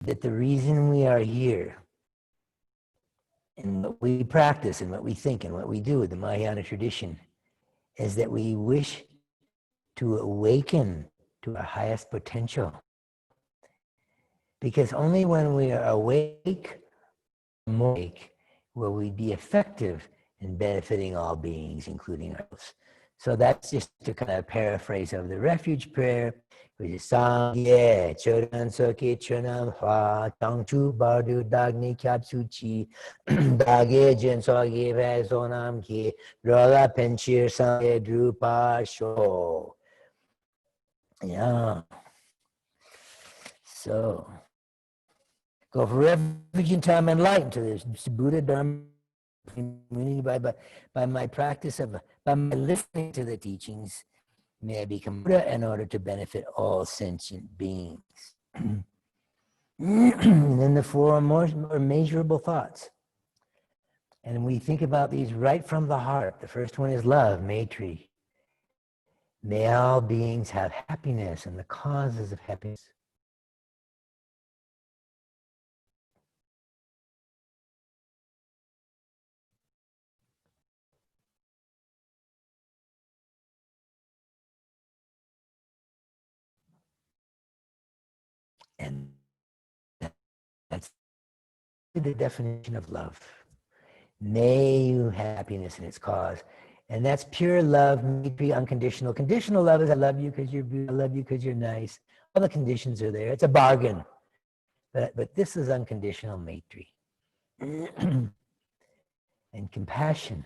that the reason we are here and what we practice and what we think and what we do with the Mahayana tradition is that we wish to awaken to our highest potential. Because only when we are awake, more awake, will we be effective in benefiting all beings, including ourselves. So that's just a kind of paraphrase of the Refuge Prayer, which is Sangye, Chodan Soke Chonam Hwa, Tangchu Bardu Dagni Kyapsuchi, Dage Jensoge Vasonam Ki, Rola Penchir Sangye Drupa Sho. Yeah. So, go for refuge in time and light to this Buddha Dharma community by my practice of, by my listening to the teachings, may I become Buddha in order to benefit all sentient beings. And then the four more measurable thoughts. And we think about these right from the heart. The first one is love, Maitri. May all beings have happiness and the causes of happiness. And that's the definition of love. May you have happiness in its cause. And that's pure love, Maitri, unconditional. Conditional love is I love you because you're beautiful, I love you because you're nice. All the conditions are there. It's a bargain. But this is unconditional Maitri. And compassion,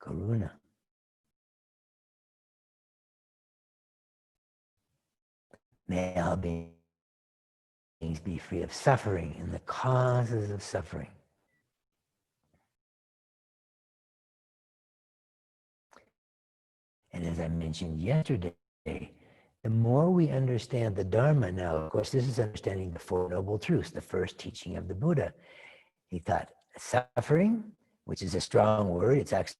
Karuna. May all beings be free of suffering and the causes of suffering. And as I mentioned yesterday, the more we understand the Dharma, now, of course, this is understanding the Four Noble Truths, the first teaching of the Buddha. He thought suffering, which is a strong word, it's actually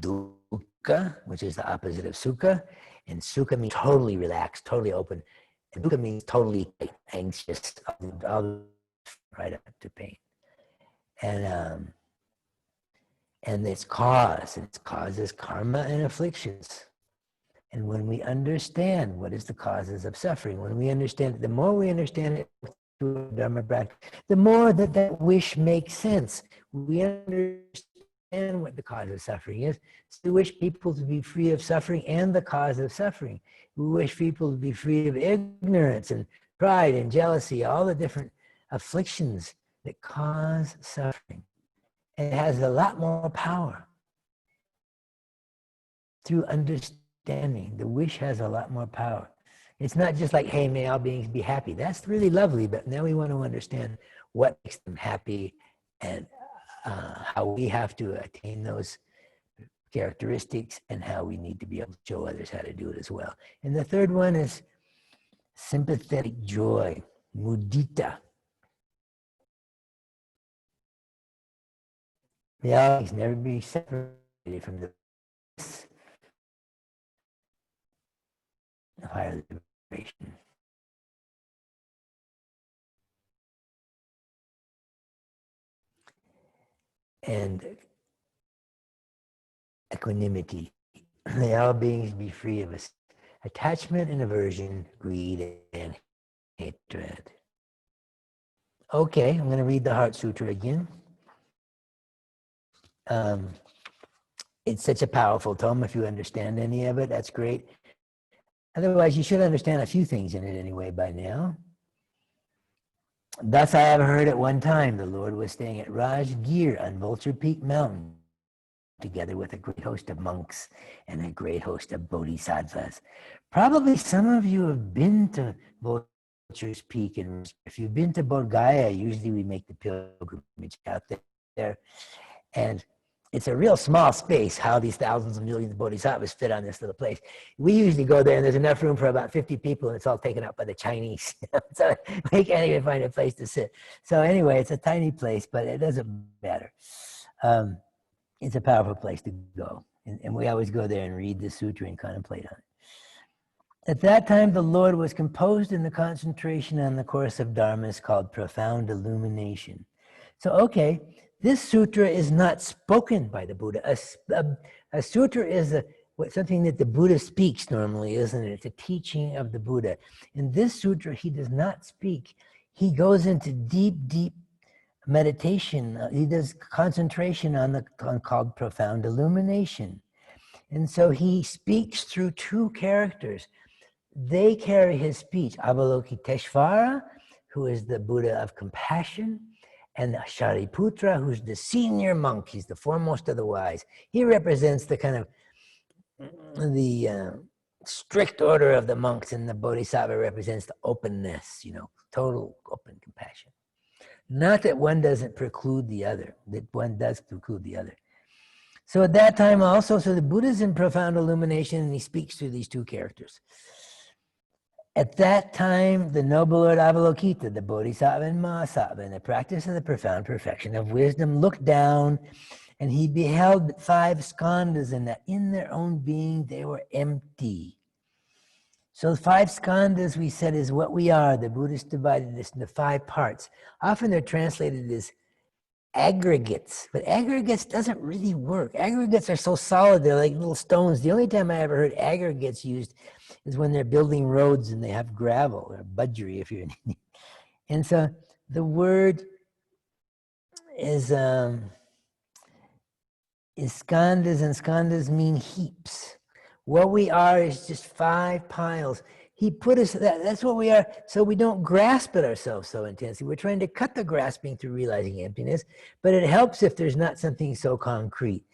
dukkha, which is the opposite of sukha. And sukha means totally relaxed, totally open. And dukkha means totally anxious, all right up to pain. And its cause is karma and afflictions. And when we understand what is the causes of suffering, when we understand it, the more we understand it through Dharma practice, the more that wish makes sense. We understand what the cause of suffering is. So we wish people to be free of suffering and the cause of suffering. We wish people to be free of ignorance and pride and jealousy, all the different afflictions that cause suffering. And it has a lot more power through understanding. The wish has a lot more power. It's not just like, hey, may all beings be happy. That's really lovely, but now we want to understand what makes them happy and how we have to attain those characteristics and how we need to be able to show others how to do it as well. And the third one is sympathetic joy, mudita. May all beings never be separated from the bliss of higher liberation. And equanimity. May all beings be free of attachment and aversion, greed and hatred. Okay, I'm going to read the Heart Sutra again. It's such a powerful tome. If you understand any of it, that's great. Otherwise, you should understand a few things in it anyway by now. Thus I have heard at one time the Lord was staying at Rajgir on Vulture Peak Mountain, together with a great host of monks and a great host of bodhisattvas. Probably some of you have been to Vulture's Peak, and if you've been to Bodh Gaya, usually we make the pilgrimage out there. And it's a real small space, how these thousands of millions of bodhisattvas fit on this little place. We usually go there and there's enough room for about 50 people and it's all taken up by the Chinese. So we can't even find a place to sit. So anyway, it's a tiny place, but it doesn't matter. It's a powerful place to go. And we always go there and read the sutra and contemplate on At that time, the Lord was composed in the concentration on the course of dharmas called profound illumination. So, okay, this sutra is not spoken by the Buddha. A sutra is something that the Buddha speaks normally, isn't it? It's a teaching of the Buddha. In this sutra, he does not speak. He goes into deep, deep meditation. He does concentration on called profound illumination. And so he speaks through two characters. They carry his speech. Avalokiteshvara, who is the Buddha of compassion, and Shariputra, who's the senior monk. He's the foremost of the wise. He represents the kind of the strict order of the monks, and the Bodhisattva represents the openness, total open compassion. Not that one doesn't preclude the other, that one does preclude the other. So at that time also, so the Buddha's in profound illumination, and he speaks through these two characters. At that time, the noble Lord Avalokita, the Bodhisattva and Mahasattva, in the practice of the profound perfection of wisdom, looked down, and he beheld 5 skandhas, and that in their own being they were empty. So 5 skandhas, we said, is what we are. The Buddhists divided this into 5 parts. Often they're translated as aggregates, but aggregates doesn't really work. Aggregates are so solid, they're like little stones. The only time I ever heard aggregates used is when they're building roads and they have gravel, or budgery if you're and so the word is skandhas, and skandhas mean heaps. What we are is just 5 piles. He put us, that's what we are, so we don't grasp at ourselves so intensely. We're trying to cut the grasping through realizing emptiness, but it helps if there's not something so concrete.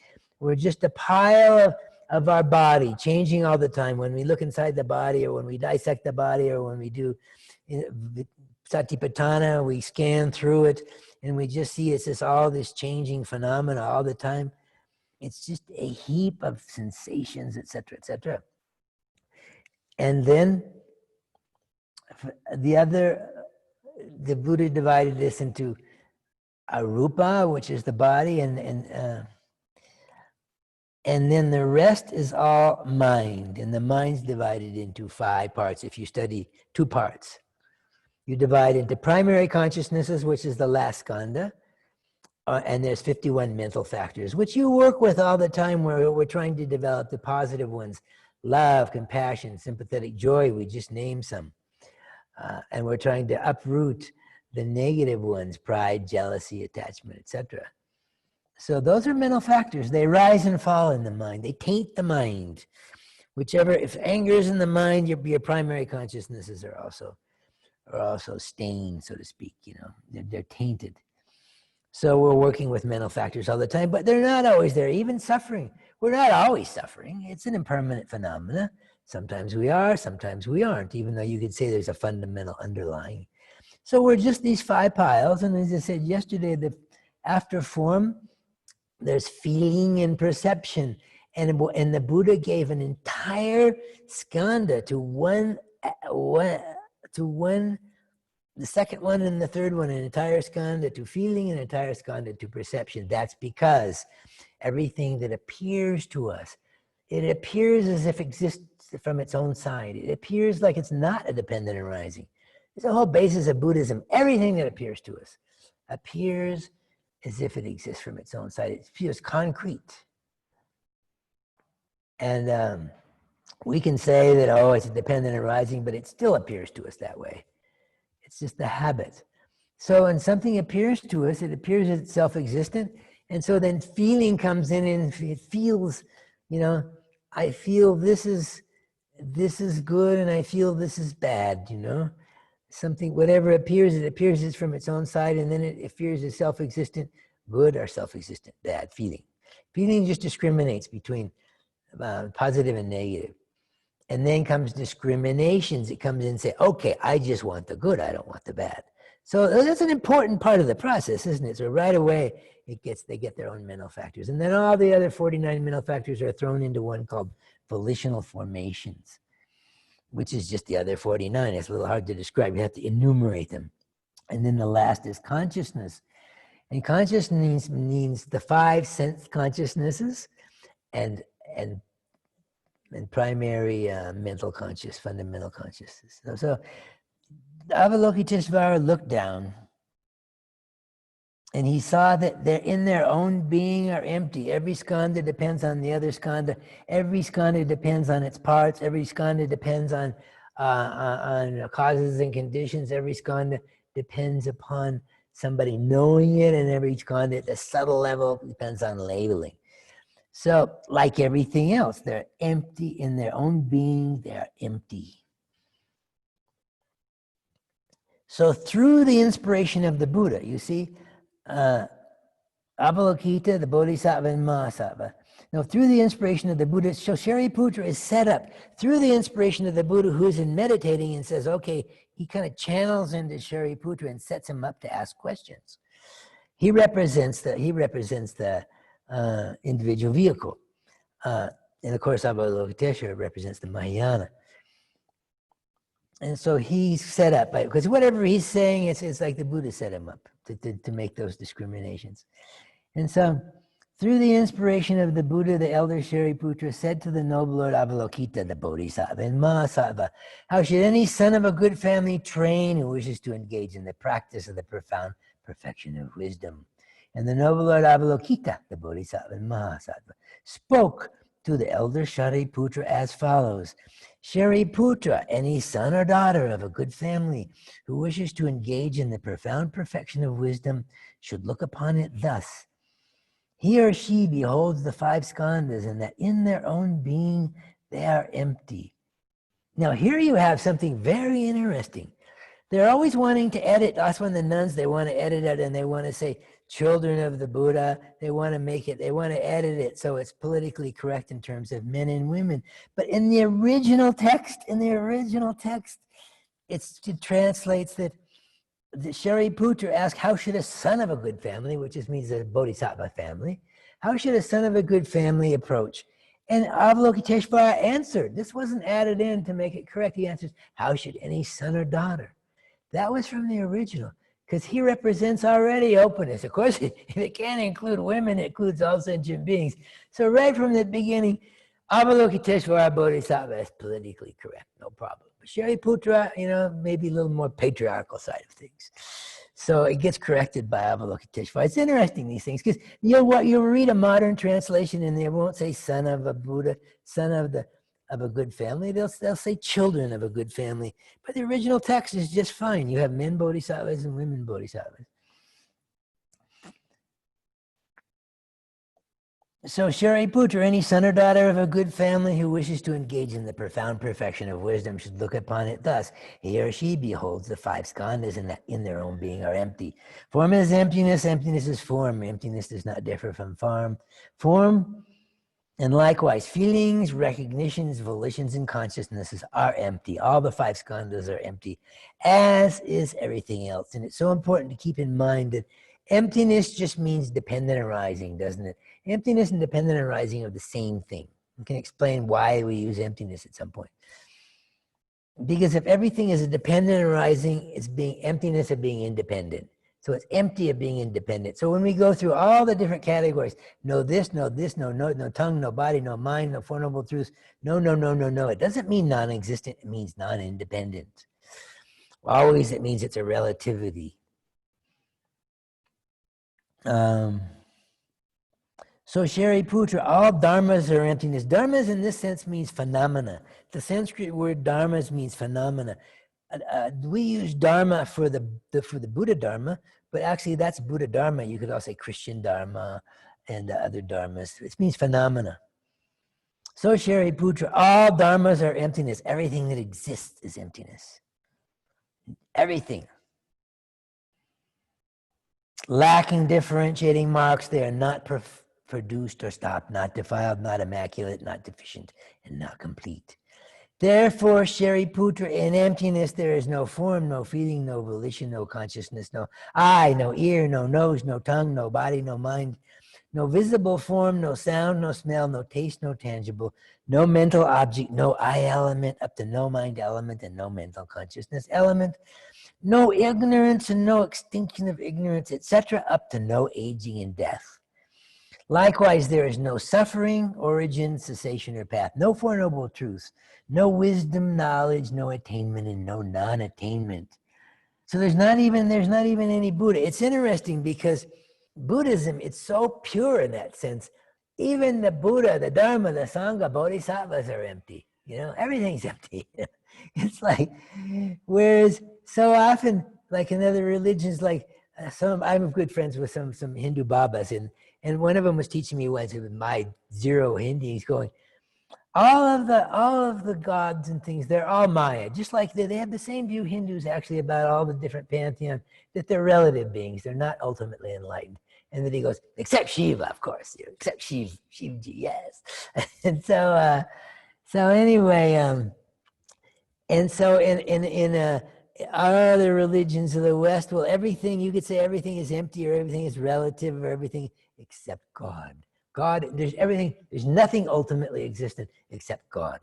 We're just a pile of our body, changing all the time. When we look inside the body, or when we dissect the body, or when we do satipatthana, we scan through it, and we just see it's just all this changing phenomena all the time. It's just a heap of sensations, etc., etc. And then the Buddha divided this into arupa, which is the body, and then the rest is all mind, and the mind's divided into 5 parts. If you study 2 parts, you divide into primary consciousnesses, which is the last skandha, and there's 51 mental factors, which you work with all the time, where we're trying to develop the positive ones: love, compassion, sympathetic joy. We just named some. And we're trying to uproot the negative ones: pride, jealousy, attachment, etc. So those are mental factors. They rise and fall in the mind. They taint the mind. Whichever, if anger is in the mind, your primary consciousnesses are also stained, so to speak. They're tainted. So we're working with mental factors all the time, but they're not always there. Even suffering, we're not always suffering. It's an impermanent phenomena. Sometimes we are, sometimes we aren't, even though you could say there's a fundamental underlying. So we're just these 5 piles, and as I said yesterday, after form, there's feeling and perception. And the Buddha gave an entire skandha to one, the second one and the third one, an entire skandha to feeling, an entire skandha to perception. That's because everything that appears to us, it appears as if it exists from its own side. It appears like it's not a dependent arising. It's the whole basis of Buddhism. Everything that appears to us appears as if it exists from its own side. It feels concrete. And we can say that, oh, it's a dependent arising, but it still appears to us that way. It's just the habit. So when something appears to us, it appears as self-existent. And so then feeling comes in, and it feels, I feel this is good, and I feel this is bad, Something, whatever appears, it appears as from its own side, and then it appears as self-existent, good or self-existent, bad feeling. Feeling just discriminates between positive and negative. And then comes discriminations. It comes in and say, okay, I just want the good, I don't want the bad. So that's an important part of the process, isn't it? So right away, they get their own mental factors. And then all the other 49 mental factors are thrown into one called volitional formations, which is just the other 49. It's a little hard to describe. You have to enumerate them. And then the last is consciousness. And consciousness means the 5 sense consciousnesses and and primary mental conscious, fundamental consciousness. So Avalokiteshvara looked down, and he saw that they're in their own being are empty. Every skandha depends on the other skandha. Every skandha depends on its parts. Every skandha depends on causes and conditions. Every skandha depends upon somebody knowing it, and every skandha at the subtle level depends on labeling. So, like everything else, they're empty in their own being. They're empty. So, through the inspiration of the Buddha, you see. Avalokita, the Bodhisattva, and Mahasattva. Now, through the inspiration of the Buddha, so Shariputra is set up through the inspiration of the Buddha, who's in meditating and says, okay, he kind of channels into Shariputra and sets him up to ask questions. He represents the individual vehicle. And of course, Avalokiteshvara represents the Mahayana. And so he's set up, because whatever he's saying, it's like the Buddha set him up to make those discriminations. And so, through the inspiration of the Buddha, the elder Shariputra said to the noble Lord Avalokita, the Bodhisattva and Mahasattva, how should any son of a good family train who wishes to engage in the practice of the profound perfection of wisdom? And the noble Lord Avalokita, the Bodhisattva and Mahasattva, spoke to the elder Shariputra as follows. Shariputra, any son or daughter of a good family who wishes to engage in the profound perfection of wisdom should look upon it thus. He or she beholds the five skandhas, and that in their own being they are empty. Now here you have something very interesting. They're always wanting to edit. That's when the nuns, they want to edit it, and they want to say children of the Buddha. They want to make it, they want to edit it so it's politically correct in terms of men and women. But in the original text, it translates that the Shariputra asked, how should a son of a good family, which just means a Bodhisattva family, how should a son of a good family approach? And Avalokiteshvara answered. This wasn't added in to make it correct. He answers, how should any son or daughter? That was from the original, because he represents already openness. Of course, if it can't include women, it includes all sentient beings. So right from the beginning, Avalokiteshvara Bodhisattva is politically correct, no problem. But Shariputra, maybe a little more patriarchal side of things. So it gets corrected by Avalokiteshvara. It's interesting, these things, because you'll read a modern translation and they won't say son of a Buddha, son of a good family. They'll say children of a good family. But the original text is just fine. You have men bodhisattvas and women bodhisattvas. So Shariputra, any son or daughter of a good family who wishes to engage in the profound perfection of wisdom should look upon it thus. He or she beholds the five skandhas, and that in their own being are empty. Form is emptiness, emptiness is form. Emptiness does not differ from form. And likewise, feelings, recognitions, volitions, and consciousnesses are empty. All the five skandhas are empty, as is everything else. And it's so important to keep in mind that emptiness just means dependent arising, doesn't it? Emptiness and dependent arising are the same thing. We can explain why we use emptiness at some point. Because if everything is a dependent arising, it's being emptiness of being independent. So it's empty of being independent. So when we go through all the different categories, no this, no tongue, no body, no mind, no Four Noble Truths, no. It doesn't mean non-existent, it means non-independent. Always it means it's a relativity. So Shariputra, all dharmas are emptiness. Dharmas in this sense means phenomena. The Sanskrit word dharmas means phenomena. We use dharma for the Buddha dharma, but actually that's Buddha dharma. You could also say Christian dharma and other dharmas. It means phenomena. So Shariputra, all dharmas are emptiness. Everything that exists is emptiness. Everything. Lacking differentiating marks, they are not produced or stopped, not defiled, not immaculate, not deficient, and not complete. Therefore, Shariputra, in emptiness, there is no form, no feeling, no volition, no consciousness, no eye, no ear, no nose, no tongue, no body, no mind, no visible form, no sound, no smell, no taste, no tangible, no mental object, no I element up to no mind element and no mental consciousness element, no ignorance and no extinction of ignorance, etc., up to no aging and death. Likewise, there is no suffering, origin, cessation, or path, no Four Noble Truths, no wisdom, knowledge, no attainment, and no non-attainment. So there's not even any Buddha. It's interesting because Buddhism, it's so pure in that sense. Even the Buddha, the Dharma, the Sangha, Bodhisattvas are empty. You know, everything's empty. It's like, whereas so often, like in other religions, like I'm good friends with some Hindu Babas, and one of them was teaching me once with my zero Hindi. He's going, all of the gods and things, they're all Maya. Just like they have the same view Hindus actually about all the different pantheons, that they're relative beings. They're not ultimately enlightened. And then he goes, except Shiva, of course, except Shivji, yes. And so anyway, and so in our other religions of the West, well, everything, you could say everything is empty or everything is relative or everything except God. God, there's nothing ultimately existent except God.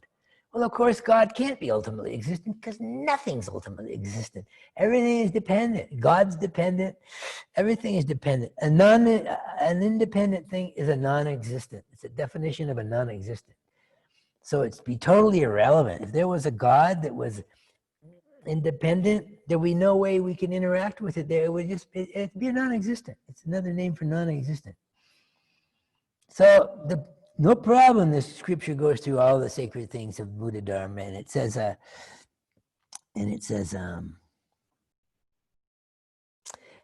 Well, of course, God can't be ultimately existent because nothing's ultimately existent. Everything is dependent. God's dependent. Everything is dependent. An independent thing is a non-existent. It's a definition of a non-existent. So it'd be totally irrelevant. If there was a God that was independent, there would be no way we can interact with it. It would just it'd be a non-existent. It's another name for non-existent. So no problem. This scripture goes through all the sacred things of Buddha Dharma, and it says,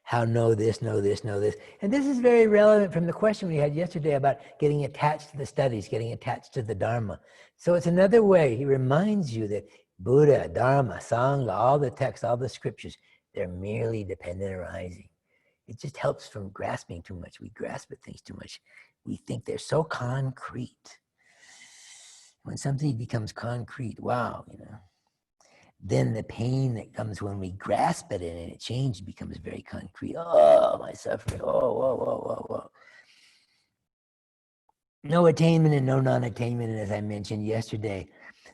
how know this, know this, know this. And this is very relevant from the question we had yesterday about getting attached to the studies, getting attached to the Dharma. So it's another way. He reminds you that Buddha, Dharma, Sangha, all the texts, all the scriptures, they're merely dependent arising. It just helps from grasping too much. We grasp at things too much. We think they're so concrete. When something becomes concrete, wow, then the pain that comes when we grasp it and it changes becomes very concrete. Oh, my suffering. Oh, whoa, whoa, whoa, whoa. No attainment and no non-attainment, as I mentioned yesterday.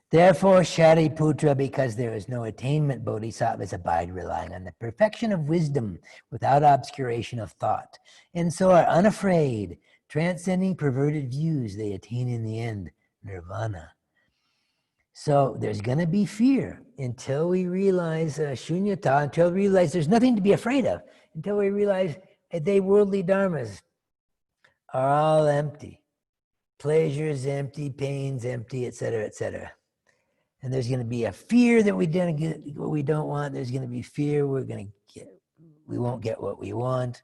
Therefore, Shariputra, because there is no attainment, bodhisattvas abide relying on the perfection of wisdom without obscuration of thought, and so are unafraid, transcending perverted views. They attain in the end nirvana. So there's going to be fear until we realize shunyata, until we realize there's nothing to be afraid of, until we realize they worldly dharmas are all empty. Pleasure's empty, pain's empty, etc., etc. And there's going to be a fear that we don't get what we don't want. There's going to be fear we won't get what we want.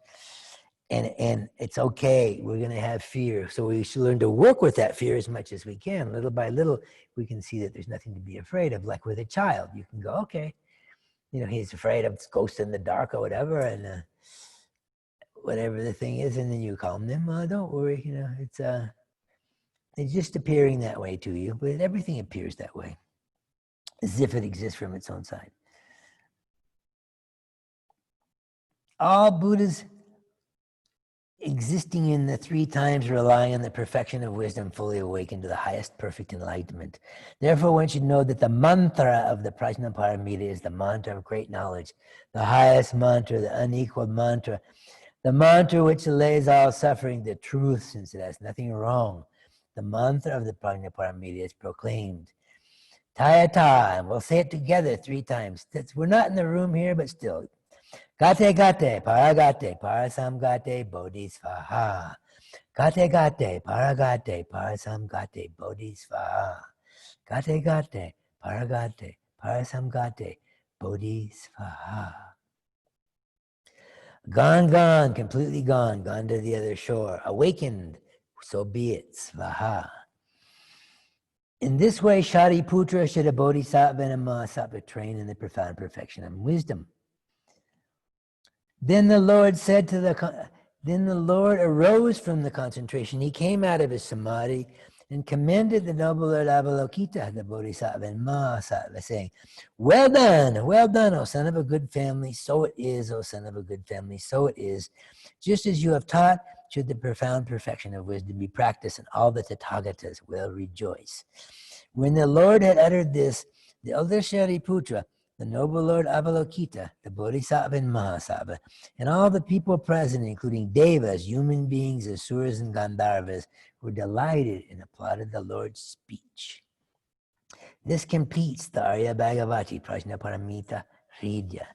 And it's okay. We're going to have fear. So we should learn to work with that fear as much as we can. Little by little, we can see that there's nothing to be afraid of. Like with a child, you can go, okay, he's afraid of ghosts in the dark or whatever, and whatever the thing is, and then you calm them. Don't worry, it's just appearing that way to you, but everything appears that way, as if it exists from its own side. All Buddhas existing in the three times relying on the perfection of wisdom fully awakened to the highest perfect enlightenment. Therefore, one should know that the mantra of the Prajnaparamita is the mantra of great knowledge, the highest mantra, the unequaled mantra, the mantra which allays all suffering, the truth, since it has nothing wrong. The mantra of the Prajnaparamita is proclaimed. Tayata, and we'll say it together 3 times. We're not in the room here, but still. Gate gate, paragate, parasamgate, bodhisvaha. Gate gate, paragate, parasamgate, bodhisvaha. Gate gate, paragate, parasamgate, bodhisvaha. Gone, gone, completely gone to the other shore. Awakened, so be it, svaha. In this way, Shariputra should a bodhisattva and a mahasattva train in the profound perfection of wisdom. Then the Lord arose from the concentration. He came out of his samadhi and commended the noble Lord Avalokita, the bodhisattva and mahasattva, saying, well done, O son of a good family, so it is, O son of a good family, so it is. Just as you have taught, should the profound perfection of wisdom be practiced, and all the Tathagatas will rejoice. When the Lord had uttered this, the elder Shariputra, the noble Lord Avalokita, the Bodhisattva and Mahasattva, and all the people present, including devas, human beings, asuras, and Gandharvas, were delighted and applauded the Lord's speech. This completes the Arya Bhagavati, Prajna Paramita Hridya.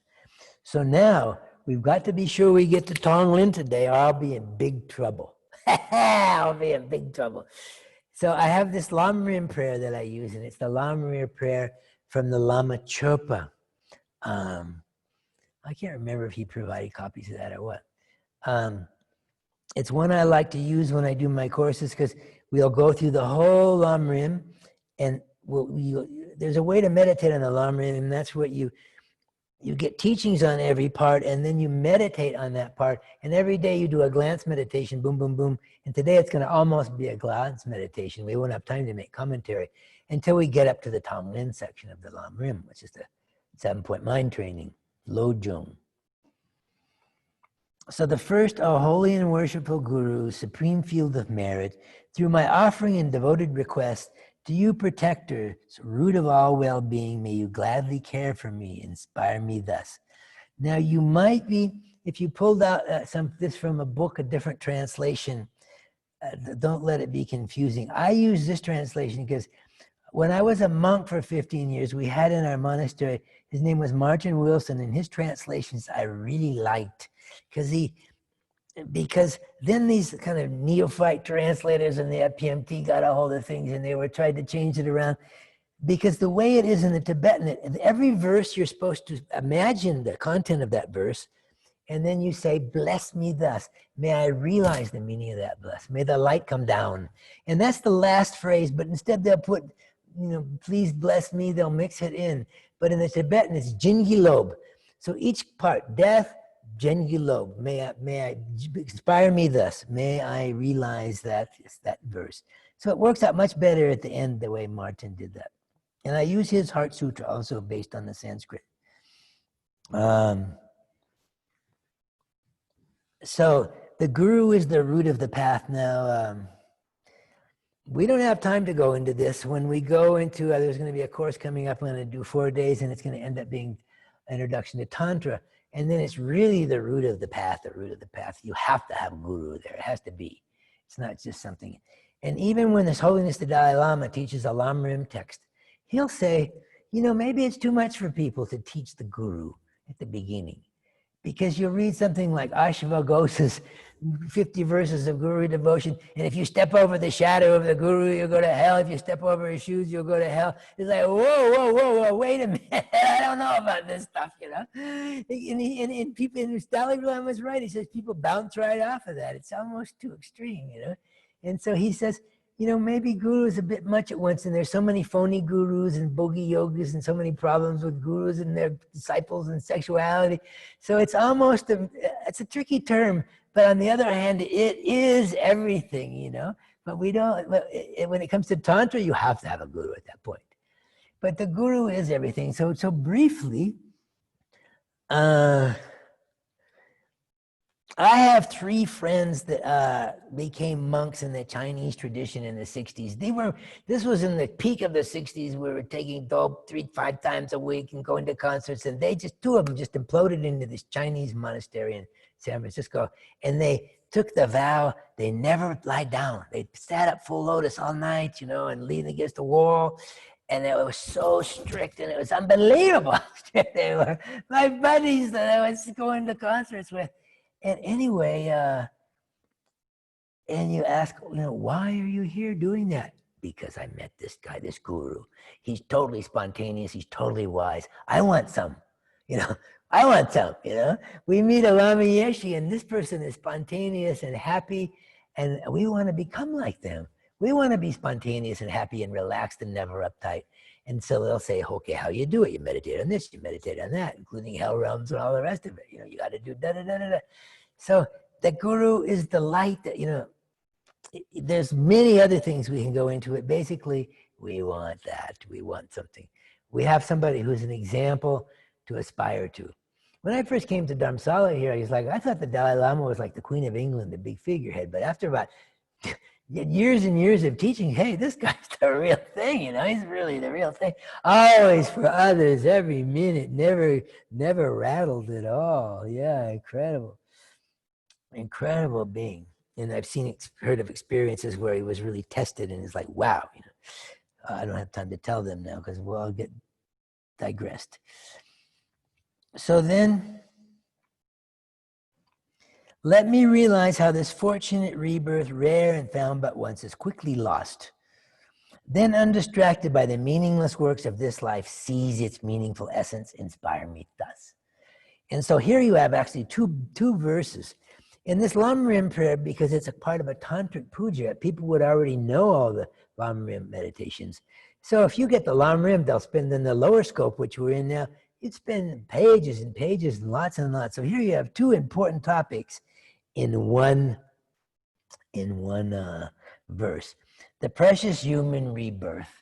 So now, we've got to be sure we get to Tonglen today, or I'll be in big trouble. I'll be in big trouble. So I have this Lamrim prayer that I use, and it's the Lamrim prayer from the Lama Chopa. I can't remember if he provided copies of that or what. It's one I like to use when I do my courses, because we'll go through the whole Lamrim, and there's a way to meditate on the Lamrim, and that's what you get teachings on every part, and then you meditate on that part. And every day you do a glance meditation, boom, boom, boom. And today it's going to almost be a glance meditation. We won't have time to make commentary until we get up to the Tonglen section of the Lamrim, which is the 7-point mind training, Lojong. So the first, O holy and worshipful Guru, supreme field of merit, through my offering and devoted request, to you, protector, root of all well-being, may you gladly care for me, inspire me thus. Now you might be, if you pulled out this from a book, a different translation, don't let it be confusing. I use this translation because when I was a monk for 15 years, we had in our monastery, his name was Martin Wilson, and his translations I really liked, because then these kind of neophyte translators and the PMT got a hold of things, and they were trying to change it around. Because the way it is in the Tibetan, every verse you're supposed to imagine the content of that verse, and then you say, bless me thus. May I realize the meaning of that bless. May the light come down. And that's the last phrase, but instead they'll put, please bless me, they'll mix it in. But in the Tibetan, it's Jingilob. So each part, death, Jingilob, may I inspire me thus. May I realize that verse. So it works out much better at the end the way Martin did that. And I use his Heart Sutra also based on the Sanskrit. So the Guru is the root of the path. Now, we don't have time to go into this. When we go into, there's going to be a course coming up, I'm going to do 4 days, and it's going to end up being Introduction to Tantra. And then it's really the root of the path, You have to have a Guru there. It has to be. It's not just something. And even when His Holiness the Dalai Lama teaches a Lamrim text, he'll say, maybe it's too much for people to teach the Guru at the beginning. Because you'll read something like Ashvaghosa's 50 verses of Guru devotion, and if you step over the shadow of the Guru, you'll go to hell. If you step over his shoes, you'll go to hell. It's like, whoa, wait a minute. I don't know about this stuff, And people, and Dalai Lama was right. He says people bounce right off of that. It's almost too extreme, And so he says, maybe Guru is a bit much at once, and there's so many phony gurus and bogey yogas and so many problems with gurus and their disciples and sexuality. So it's almost, it's a tricky term, but on the other hand, it is everything, But we don't, when it comes to Tantra, you have to have a Guru at that point. But the Guru is everything. So briefly, I have 3 friends that became monks in the Chinese tradition in the 60s. This was in the peak of the 60s. We were taking dope 3-5 times a week and going to concerts, and 2 of them just imploded into this Chinese monastery in San Francisco. And they took the vow, they never lie down. They sat up full lotus all night, and leaned against the wall. And it was so strict, and it was unbelievable how strict they were. My buddies that I was going to concerts with. And anyway, and you ask, why are you here doing that? Because I met this guy, this Guru. He's totally spontaneous. He's totally wise. I want some, I want some, We meet a Lama Yeshe, and this person is spontaneous and happy, and we want to become like them. We want to be spontaneous and happy and relaxed and never uptight. And so they'll say, okay, how you do it? You meditate on this, you meditate on that, including hell realms and all the rest of it. You got to do da-da-da-da-da. So the Guru is the light that, there's many other things we can go into it. Basically, we want that. We want something. We have somebody who's an example to aspire to. When I first came to Dharamsala here, I thought the Dalai Lama was like the Queen of England, the big figurehead. But after about years and years of teaching, hey, this guy's the real thing, you know, he's really the real thing. Always for others, every minute, never rattled at all. Yeah, incredible being. And I've heard of experiences where he was really tested, and it's like, wow, you know, I don't have time to tell them now because we'll all get digressed. So then, let me realize how this fortunate rebirth, rare and found but once, is quickly lost. Then, undistracted by the meaningless works of this life, seize its meaningful essence, inspire me thus. And so here you have actually two verses. In this Lam Rim prayer, because it's a part of a tantric puja, people would already know all the Lam Rim meditations. So if you get the Lam Rim, they'll spend in the lower scope, which we're in now, you'd spend pages and pages and lots. So here you have two important topics in one verse. The precious human rebirth.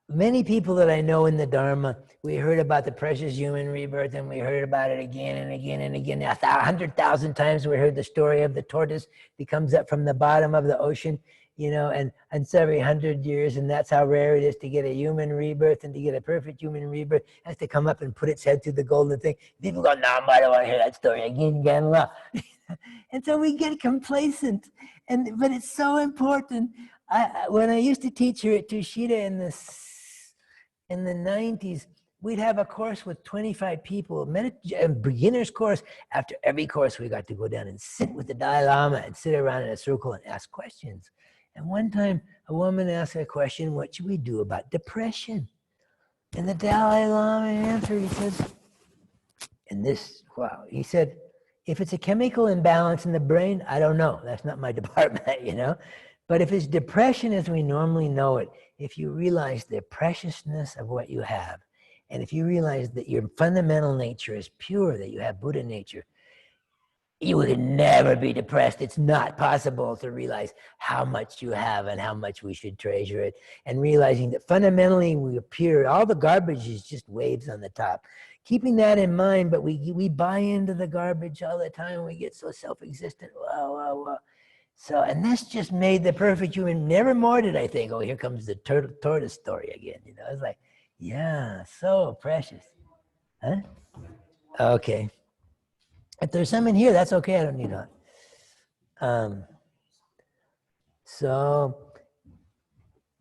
Many people that I know in the Dharma, we heard about the precious human rebirth, and we heard about it again and again and again. 100,000 times we heard the story of the tortoise that comes up from the bottom of the ocean, you know, and it's every 100 years, and that's how rare it is to get a human rebirth, and to get a perfect human rebirth, it has to come up and put its head through the golden thing. People go, no, I don't want to hear that story again. And so we get complacent, but it's so important. When I used to teach here at Tushita in the 90s, we'd have a course with 25 people, a beginner's course. After every course, we got to go down and sit with the Dalai Lama and sit around in a circle and ask questions. And one time, a woman asked a question, what should we do about depression? And the Dalai Lama answered, he says, he said, if it's a chemical imbalance in the brain, I don't know. That's not my department, you know. But if it's depression as we normally know it, if you realize the preciousness of what you have, and if you realize that your fundamental nature is pure, that you have Buddha nature, you would never be depressed. It's not possible to realize how much you have and how much we should treasure it. And realizing that fundamentally we are pure. All the garbage is just waves on the top. Keeping that in mind, but we buy into the garbage all the time. We get so self-existent. Wow. So, and this just made the perfect human. Never more did I think, oh, here comes the tortoise story again. You know, it's like, yeah, so precious. Huh? Okay. If there's some in here, that's okay. I don't need that. So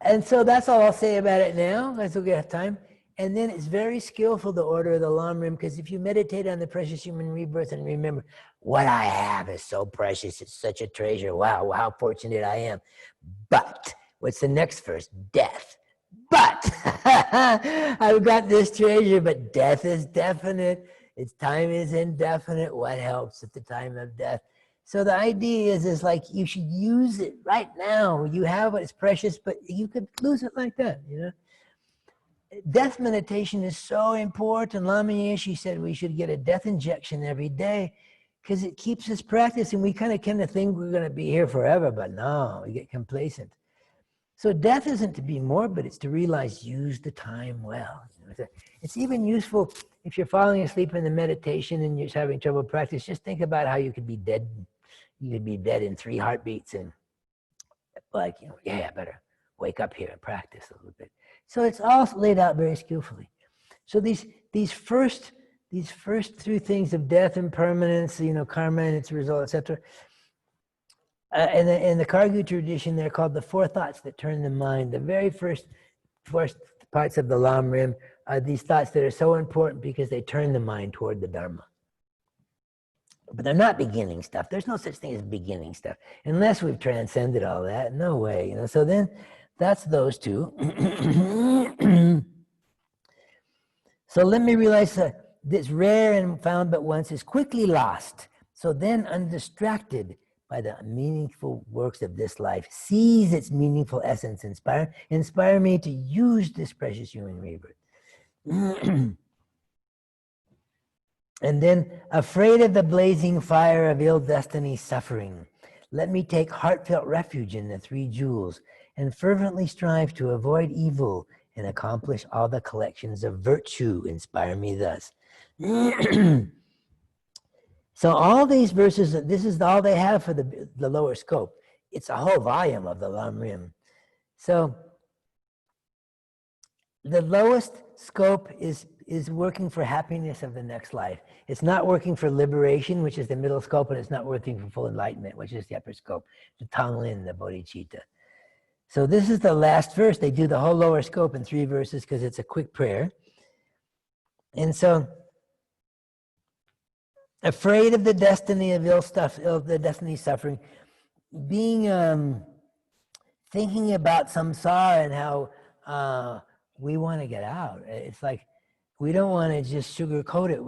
that's all I'll say about it now. Let's look at time. And then it's very skillful, the order of the Lam Rim, because if you meditate on the precious human rebirth and remember, what I have is so precious, it's such a treasure, wow, how fortunate I am. But, what's the next verse? Death. But, I've got this treasure, but death is definite. Its time is indefinite. What helps at the time of death? So the idea is like you should use it right now. You have what is precious, but you could lose it like that, you know? Death meditation is so important. Lama Yeshe said we should get a death injection every day because it keeps us practicing. We kind of think we're going to be here forever, but no, we get complacent. So death isn't to be morbid, it's to realize use the time well. It's even useful if you're falling asleep in the meditation and you're having trouble practice, just think about how you could be dead. You could be dead in 3 heartbeats and like, you know, yeah, I better wake up here and practice a little bit. So it's all laid out very skillfully. So these first 3 things of death, impermanence, you know, karma and its result, etc. In the Kargu tradition, they're called the 4 thoughts that turn the mind. The very first parts of the Lam Rim are these thoughts that are so important because they turn the mind toward the Dharma. But they're not beginning stuff. There's no such thing as beginning stuff unless we've transcended all that. No way, you know. So then. That's those 2. So let me realize that this rare and found but once is quickly lost. So then undistracted by the meaningful works of this life, seize its meaningful essence, inspire me to use this precious human rebirth. And then afraid of the blazing fire of ill destiny suffering, let me take heartfelt refuge in the 3 jewels and fervently strive to avoid evil and accomplish all the collections of virtue. Inspire me thus. So all these verses, this is all they have for the lower scope. it's a whole volume of the Lam Rim. So the lowest scope is working for happiness of the next life. It's not working for liberation, which is the middle scope, and it's not working for full enlightenment, which is the upper scope, the Tanglin, the Bodhichitta. So this is the last verse. They do the whole lower scope in 3 verses because it's a quick prayer. And so, afraid of the destiny of ill stuff, the destiny of suffering, being thinking about samsara and how we want to get out. It's like we don't want to just sugarcoat it.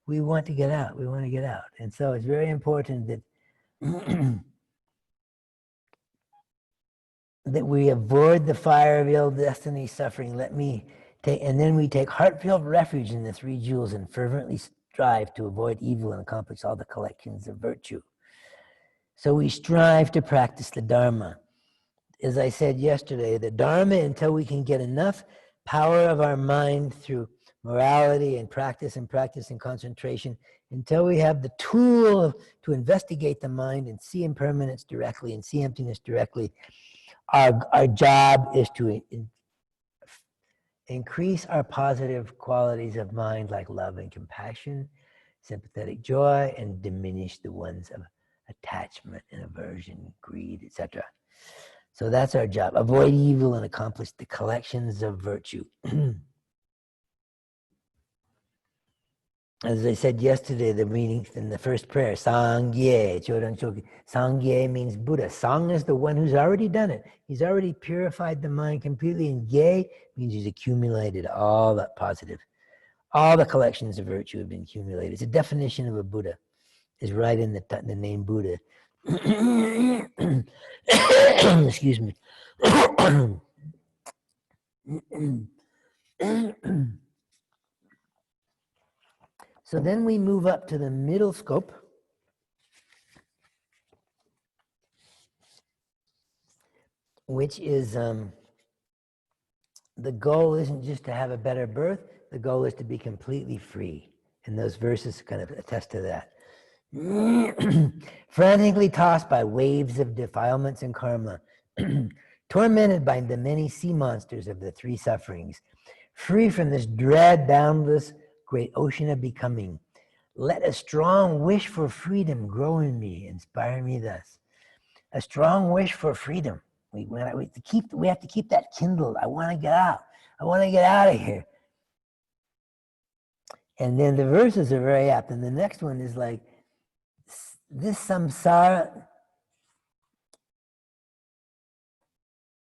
We want to get out. We want to get out, and so it's very important that that we avoid the fire of ill destiny suffering. And then we take heartfelt refuge in the 3 jewels and fervently strive to avoid evil and accomplish all the collections of virtue. So we strive to practice the Dharma. As I said yesterday, the Dharma, until we can get enough power of our mind through morality and practice and concentration, until we have the tool to investigate the mind and see impermanence directly and see emptiness directly, our job is to increase our positive qualities of mind like love and compassion, sympathetic joy, and diminish the ones of attachment and aversion, greed, etc. So that's our job. Avoid evil and accomplish the collections of virtue. As I said yesterday, the meaning in the first prayer, Sangye, Chodang Choki. Sangye means Buddha. Sang is the one who's already done it. He's already purified the mind completely. And Ye means he's accumulated all that positive. All the collections of virtue have been accumulated. It's a definition of a Buddha. It's right in the name Buddha. Excuse me. So then we move up to the middle scope, which is the goal isn't just to have a better birth, the goal is to be completely free. And those verses kind of attest to that. Frantically tossed by waves of defilements and karma, tormented by the many sea monsters of the 3 sufferings, free from this dread, boundless, great ocean of becoming, let a strong wish for freedom grow in me, inspire me thus. A strong wish for freedom. We have to keep that kindled. I want to get out. I want to get out of here. And then the verses are very apt. And the next one is like, this samsara,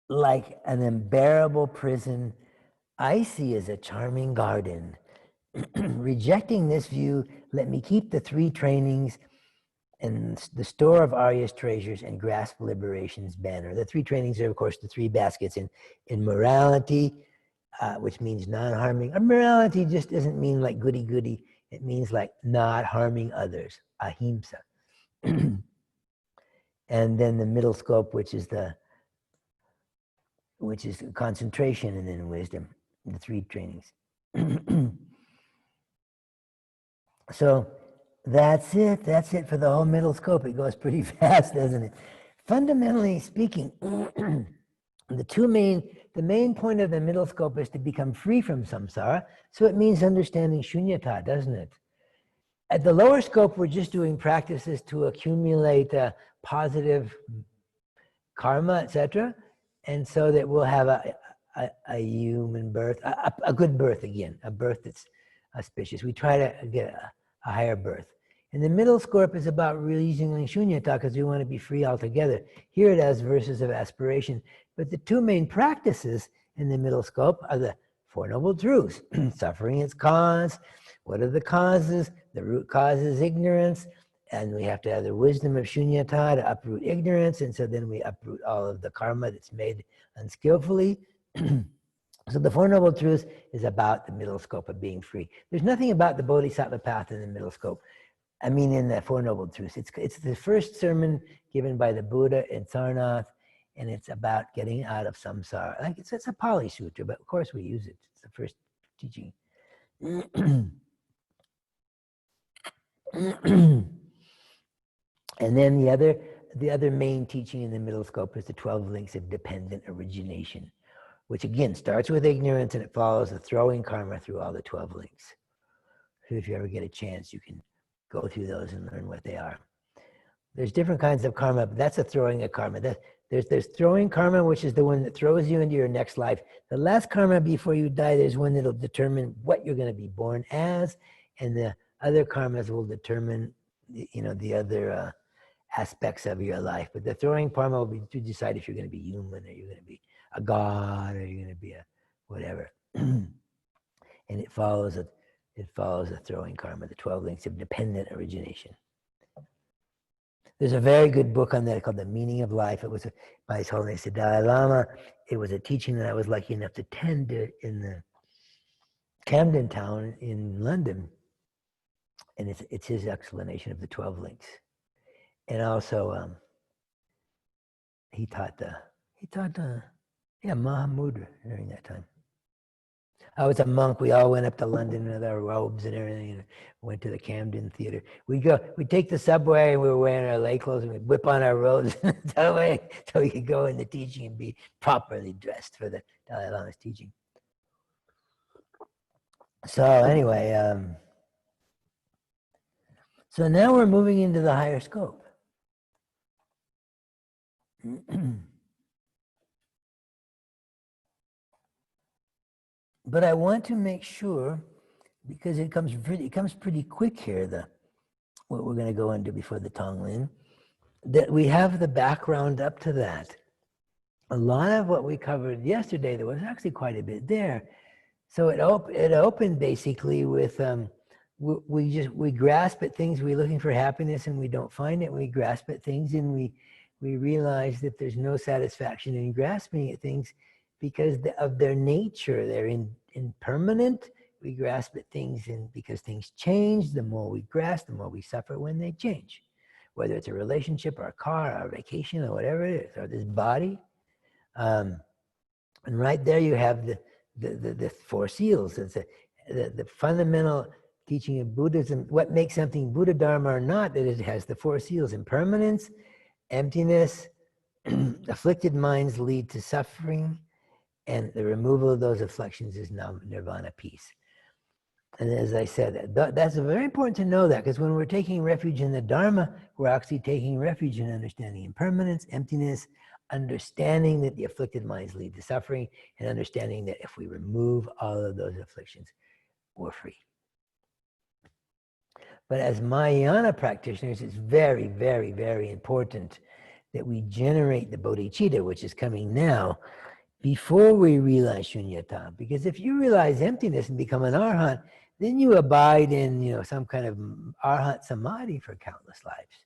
like an unbearable prison, I see as a charming garden. Rejecting this view, let me keep the 3 trainings and the store of Arya's treasures and grasp liberation's banner. The 3 trainings are, of course, the 3 baskets in morality, which means non-harming. Morality just doesn't mean like goody-goody. It means like not harming others, ahimsa. And then the middle scope, which is concentration, and then wisdom, the 3 trainings. So that's it for the whole middle scope. It goes pretty fast, doesn't it? Fundamentally speaking, the main point of the middle scope is to become free from samsara. So it means understanding shunyata, doesn't it? At the lower scope, we're just doing practices to accumulate positive karma, etc. And so that we'll have a human birth, a good birth again, a birth that's auspicious. We try to get a higher birth. And the middle scope is about releasing shunyata because we want to be free altogether. Here it has verses of aspiration. But the 2 main practices in the middle scope are the 4 Noble Truths. Suffering its cause. What are the causes? The root cause is ignorance. And we have to have the wisdom of shunyata to uproot ignorance. And so then we uproot all of the karma that's made unskillfully. So the 4 Noble Truths is about the middle scope of being free. There's nothing about the Bodhisattva path in the middle scope. I mean, in the 4 Noble Truths. It's the first sermon given by the Buddha in Sarnath, and it's about getting out of samsara. Like it's a Pali Sutra, but of course we use it. It's the first teaching. And then the other main teaching in the middle scope is the 12 links of dependent origination, which again starts with ignorance and it follows the throwing karma through all the 12 links. So if you ever get a chance, you can go through those and learn what they are. There's different kinds of karma, but that's a throwing of karma. There's throwing karma, which is the one that throws you into your next life. The last karma before you die, there's one that'll determine what you're going to be born as, and the other karmas will determine, the other aspects of your life. But the throwing karma will be to decide if you're going to be human, or you're going to be a god, or you're going to be a whatever. And it follows a throwing karma, the 12 links of dependent origination. There's a very good book on that called The Meaning of Life. It was by His Holiness the Dalai Lama. It was a teaching that I was lucky enough to attend in the Camden Town in London. And it's his explanation of the 12 links. And also, he taught Mahamudra during that time. I was a monk. We all went up to London with our robes and everything, and went to the Camden Theatre. We'd take the subway, and we were wearing our lay clothes, and we'd whip on our robes so we could go in the teaching and be properly dressed for the Dalai Lama's teaching. So anyway, so now we're moving into the higher scope. But I want to make sure, because it comes pretty quick here, what we're going to go into before the Tonglen, that we have the background up to that. A lot of what we covered yesterday, there was actually quite a bit there. So it opened basically with we grasp at things, we're looking for happiness and we don't find it. We grasp at things and we realize that there's no satisfaction in grasping at things, because of their nature. They're impermanent. We grasp at things, and because things change, the more we grasp, the more we suffer when they change. Whether it's a relationship or a car or a vacation or whatever it is, or this body. And right there you have the four seals. It's the fundamental teaching of Buddhism. What makes something Buddha Dharma or not, that it has the four seals: impermanence, emptiness, afflicted minds lead to suffering, and the removal of those afflictions is now nirvana, peace. And as I said, that's very important to know that, because when we're taking refuge in the Dharma, we're actually taking refuge in understanding impermanence, emptiness, understanding that the afflicted minds lead to suffering, and understanding that if we remove all of those afflictions, we're free. But as Mahayana practitioners, it's very, very, very important that we generate the Bodhichitta, which is coming now, before we realize shunyata. Because if you realize emptiness and become an arhat, then you abide in some kind of arhat samadhi for countless lives,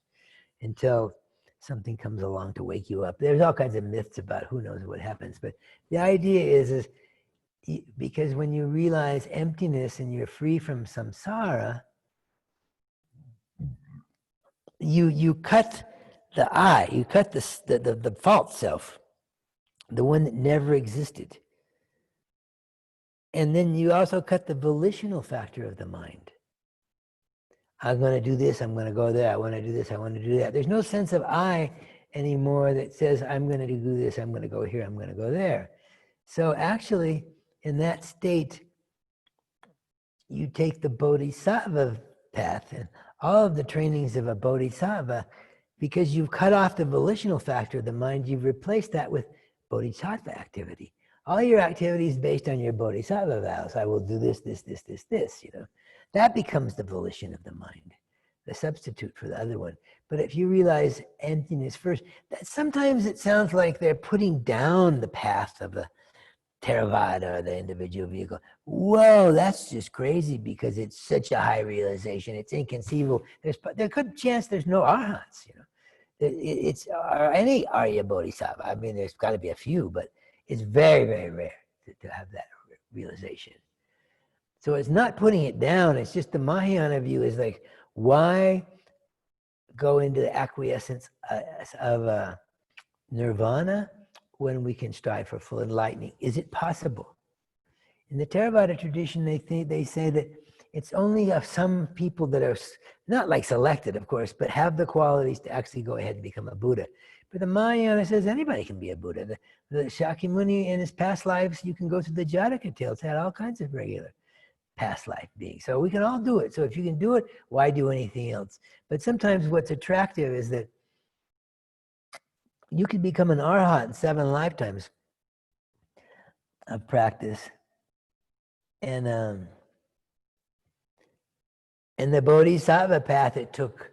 until something comes along to wake you up. There's all kinds of myths about who knows what happens, but the idea is because when you realize emptiness and you're free from samsara, you cut the I, you cut the false self, the one that never existed. And then you also cut the volitional factor of the mind. I'm going to do this, I'm going to go there, I want to do this, I want to do that. There's no sense of I anymore that says, I'm going to do this, I'm going to go here, I'm going to go there. So actually, in that state, you take the bodhisattva path and all of the trainings of a bodhisattva, because you've cut off the volitional factor of the mind, you've replaced that with bodhisattva activity. All your activity is based on your bodhisattva vows. I will do this, this, this, this, this, That becomes the volition of the mind, the substitute for the other one. But if you realize emptiness first, that sometimes it sounds like they're putting down the path of the Theravada or the individual vehicle. Whoa, that's just crazy, because it's such a high realization. It's inconceivable. There's good chance there's no arhats, It's any Arya Bodhisattva. I mean, there's got to be a few, but it's very, very rare to have that realization. So it's not putting it down. It's just the Mahayana view is like, why go into the acquiescence of nirvana when we can strive for full enlightening? Is it possible? In the Theravada tradition, they say that It's only of some people that are not like selected, of course, but have the qualities to actually go ahead and become a Buddha. But the Mahayana says anybody can be a Buddha. The Shakyamuni in his past lives, you can go through the Jataka tales, had all kinds of regular past life beings. So we can all do it. So if you can do it, why do anything else? But sometimes what's attractive is that you can become an arhat in 7 lifetimes of practice. And in the Bodhisattva path, it took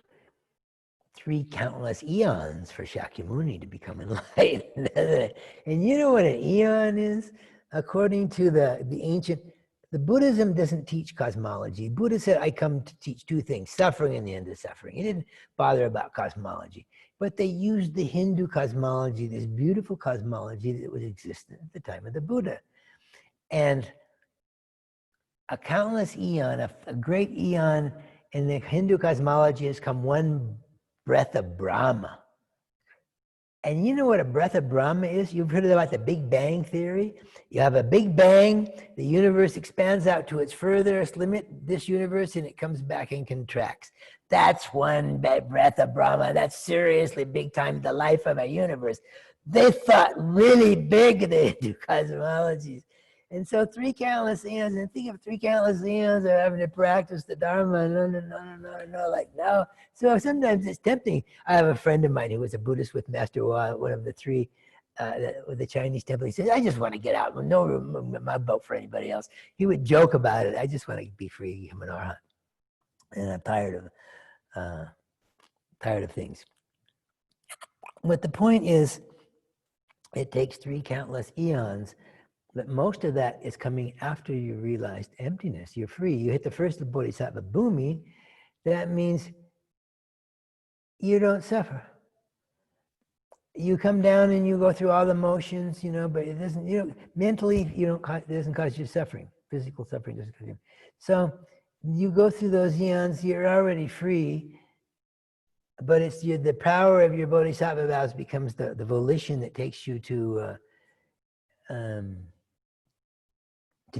3 countless eons for Shakyamuni to become enlightened. And you know what an eon is? According to the ancient, the Buddhism doesn't teach cosmology. Buddha said, I come to teach 2 things, suffering and the end of suffering. He didn't bother about cosmology. But they used the Hindu cosmology, this beautiful cosmology that was existent at the time of the Buddha. And a countless eon, a great eon in the Hindu cosmology has come 1 breath of Brahma. And you know what a breath of Brahma is? You've heard about the Big Bang theory? You have a Big Bang, the universe expands out to its furthest limit, this universe, and it comes back and contracts. That's 1 breath of Brahma. That's seriously big time, the life of a universe. They thought really big, they do cosmologies. And so 3 countless eons, and think of 3 countless eons of having to practice the Dharma, no, like no. So sometimes it's tempting. I have a friend of mine who was a Buddhist with Master Hua, one of the 3, with the Chinese temple. He says, I just want to get out, no room in my boat for anybody else. He would joke about it. I just want to be free, I'm an arhat. And I'm tired of things. But the point is, it takes 3 countless eons. But most of that is coming after you realized emptiness. You're free. You hit the first of Bodhisattva Bhumi. That means you don't suffer. You come down and you go through all the motions, but it doesn't, mentally, it doesn't cause you suffering. Physical suffering doesn't cause you. So you go through those eons, you're already free, but it's the power of your Bodhisattva vows becomes the volition that takes you to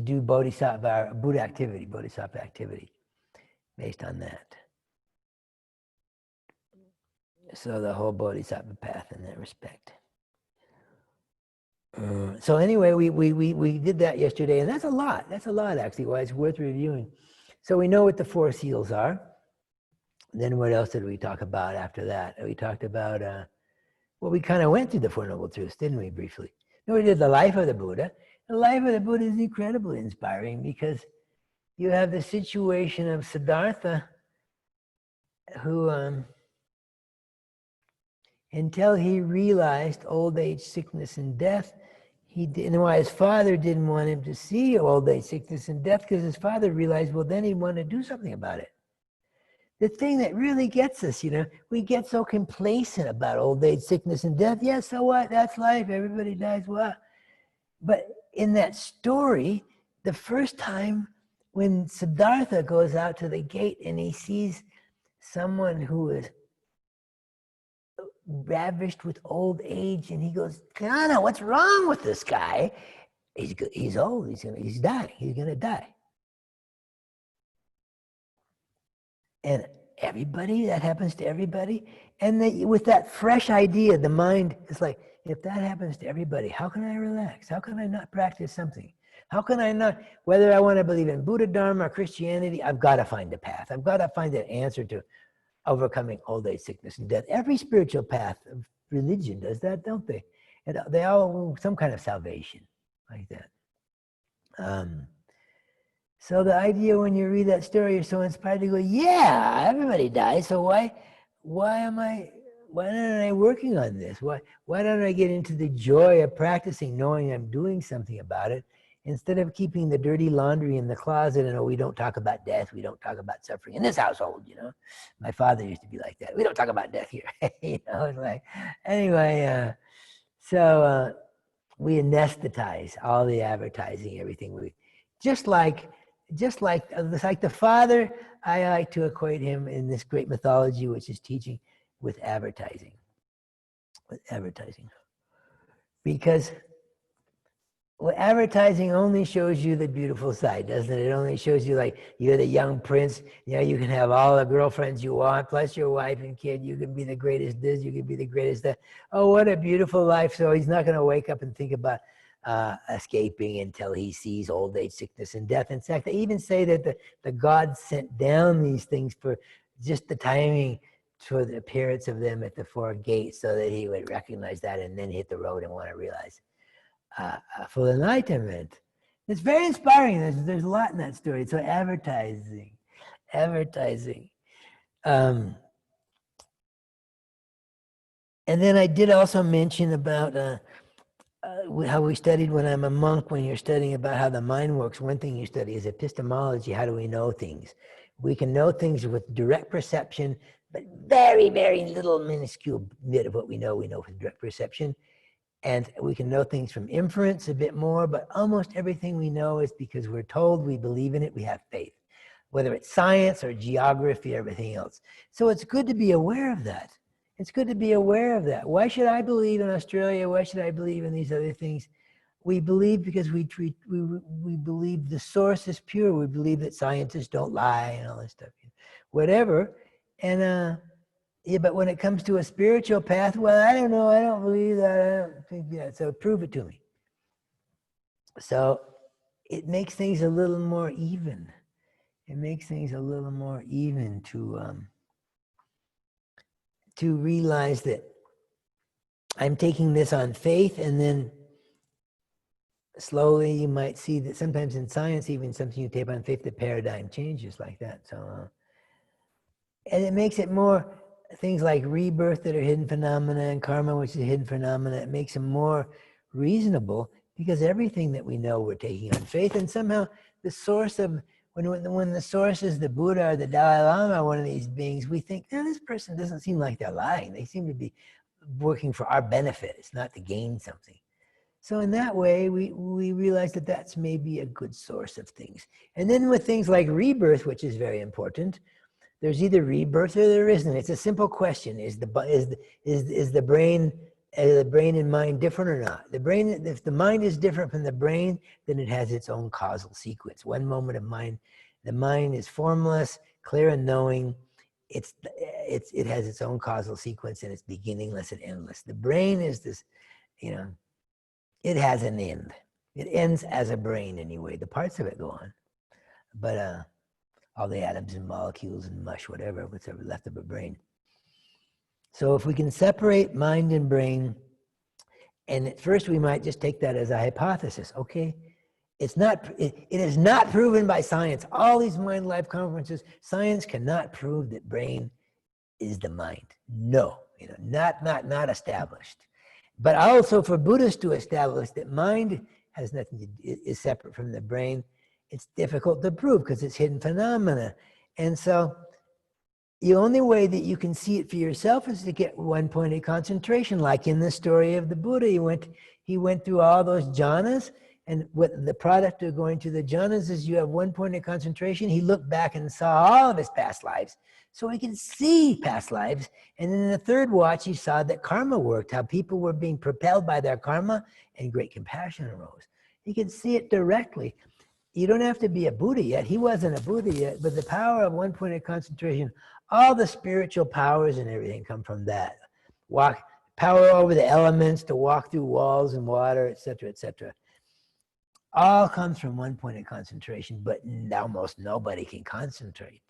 do Bodhisattva, Buddha activity, Bodhisattva activity, based on that. So the whole Bodhisattva path in that respect. So anyway, we did that yesterday, and that's a lot. That's a lot, actually. Why it's worth reviewing. So we know what the 4 seals are. Then what else did we talk about after that? We talked about, we kind of went through the 4 Noble Truths, didn't we, briefly? Then we did the life of the Buddha. The life of the Buddha is incredibly inspiring because you have the situation of Siddhartha who, until he realized old age, sickness, and death, and why his father didn't want him to see old age, sickness, and death, because his father realized, well, then he'd want to do something about it. The thing that really gets us, we get so complacent about old age, sickness, and death. Yeah, so what? That's life. Everybody dies. What? But in that story, the first time when Siddhartha goes out to the gate and he sees someone who is ravished with old age, and he goes, Kana, what's wrong with this guy? He's old. He's dying. He's gonna die. And everybody, that happens to everybody. And with that fresh idea, the mind is like, if that happens to everybody, how can I relax? How can I not practice something? How can I not, whether I want to believe in Buddha, Dharma, or Christianity, I've got to find a path. I've got to find an answer to overcoming old age, sickness, and death. Every spiritual path of religion does that, don't they? And they all some kind of salvation like that. So the idea when you read that story, you're so inspired to go, yeah, everybody dies. So why don't I working on this? Why don't I get into the joy of practicing, knowing I'm doing something about it, instead of keeping the dirty laundry in the closet and, we don't talk about death, we don't talk about suffering in this household, My father used to be like that. We don't talk about death here, It's like, anyway, so we anesthetize all the advertising, everything. Just like the Father, I like to equate him in this great mythology, which is teaching, with advertising. Because Well, advertising only shows you the beautiful side, doesn't it? It only shows you like you're the young prince. You know, you can have all the girlfriends you want, plus your wife and kid. You can be the greatest this, you can be the greatest that. Oh, what a beautiful life. So he's not going to wake up and think about escaping until he sees old age, sickness, and death. In fact, they even say that the gods sent down these things for just the timing for the appearance of them at the four gates so that he would recognize that and then hit the road and want to realize full enlightenment. It's very inspiring. There's a lot in that story. So advertising. And then I did also mention about how we studied when I'm a monk, when you're studying about how the mind works. One thing you study is epistemology. How do we know things? We can know things with direct perception, but very, very little minuscule bit of what we know with direct perception. And we can know things from inference a bit more, but almost everything we know is because we're told, we believe in it, we have faith, whether it's science or geography or everything else. So it's good to be aware of that. It's good to be aware of that. Why should I believe in Australia? Why should I believe in these other things? We believe because we believe the source is pure. We believe that scientists don't lie and all this stuff, whatever. And yeah, but when it comes to a spiritual path, well, I don't know. I don't believe that. I don't think that. So prove it to me. So it makes things a little more even. It makes things a little more even to realize that I'm taking this on faith, and then slowly you might see that sometimes in science, even something you take on faith, the paradigm changes like that. So, and it makes it more things like rebirth that are hidden phenomena and karma, which is a hidden phenomena. It makes them more reasonable because everything that we know we're taking on faith, and somehow the source of when the source is the Buddha or the Dalai Lama, one of these beings, we think, oh, this person doesn't seem like they're lying. They seem to be working for our benefit. It's not to gain something. So in that way, we realize that that's maybe a good source of things. And then with things like rebirth, which is very important, there's either rebirth or there isn't. It's a simple question: is the brain and mind different or not? The brain, if the mind is different from the brain, then it has its own causal sequence. One moment of mind, the mind is formless, clear and knowing. It has its own causal sequence, and it's beginningless and endless. The brain is this, it has an end. It ends as a brain anyway. The parts of it go on, but all the atoms and molecules and mush, whatever, what's ever left of a brain. So if we can separate mind and brain, and at first we might just take that as a hypothesis, okay? It is not proven by science. All these mind life conferences, science cannot prove that brain is the mind. No, not established. But also for Buddhists to establish that mind has nothing is separate from the brain, it's difficult to prove because it's hidden phenomena. And so the only way that you can see it for yourself is to get one point of concentration, like in the story of the Buddha. He went through all those jhanas, and what the product of going to the jhanas is you have one point of concentration. He looked back and saw all of his past lives, so he could see past lives. And in the third watch, he saw that karma worked, how people were being propelled by their karma, and great compassion arose. He could see it directly. You don't have to be a Buddha yet. He wasn't a Buddha yet, but the power of one point of concentration, all the spiritual powers and everything come from that. Power over the elements to walk through walls and water, etc., etc. All comes from one point of concentration, but almost nobody can concentrate.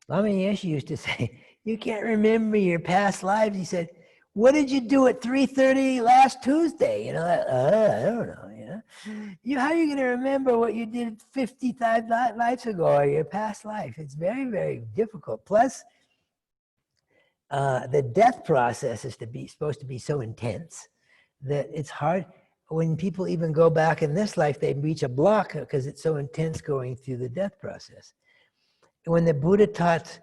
Lama Yeshe used to say, you can't remember your past lives. He said, what did you do at 3:30 last Tuesday? I don't know. How are you going to remember what you did 55 lives ago or your past life? It's very, very difficult. Plus, the death process is supposed to be so intense that it's hard. When people even go back in this life, they reach a block because it's so intense going through the death process. When the Buddha taught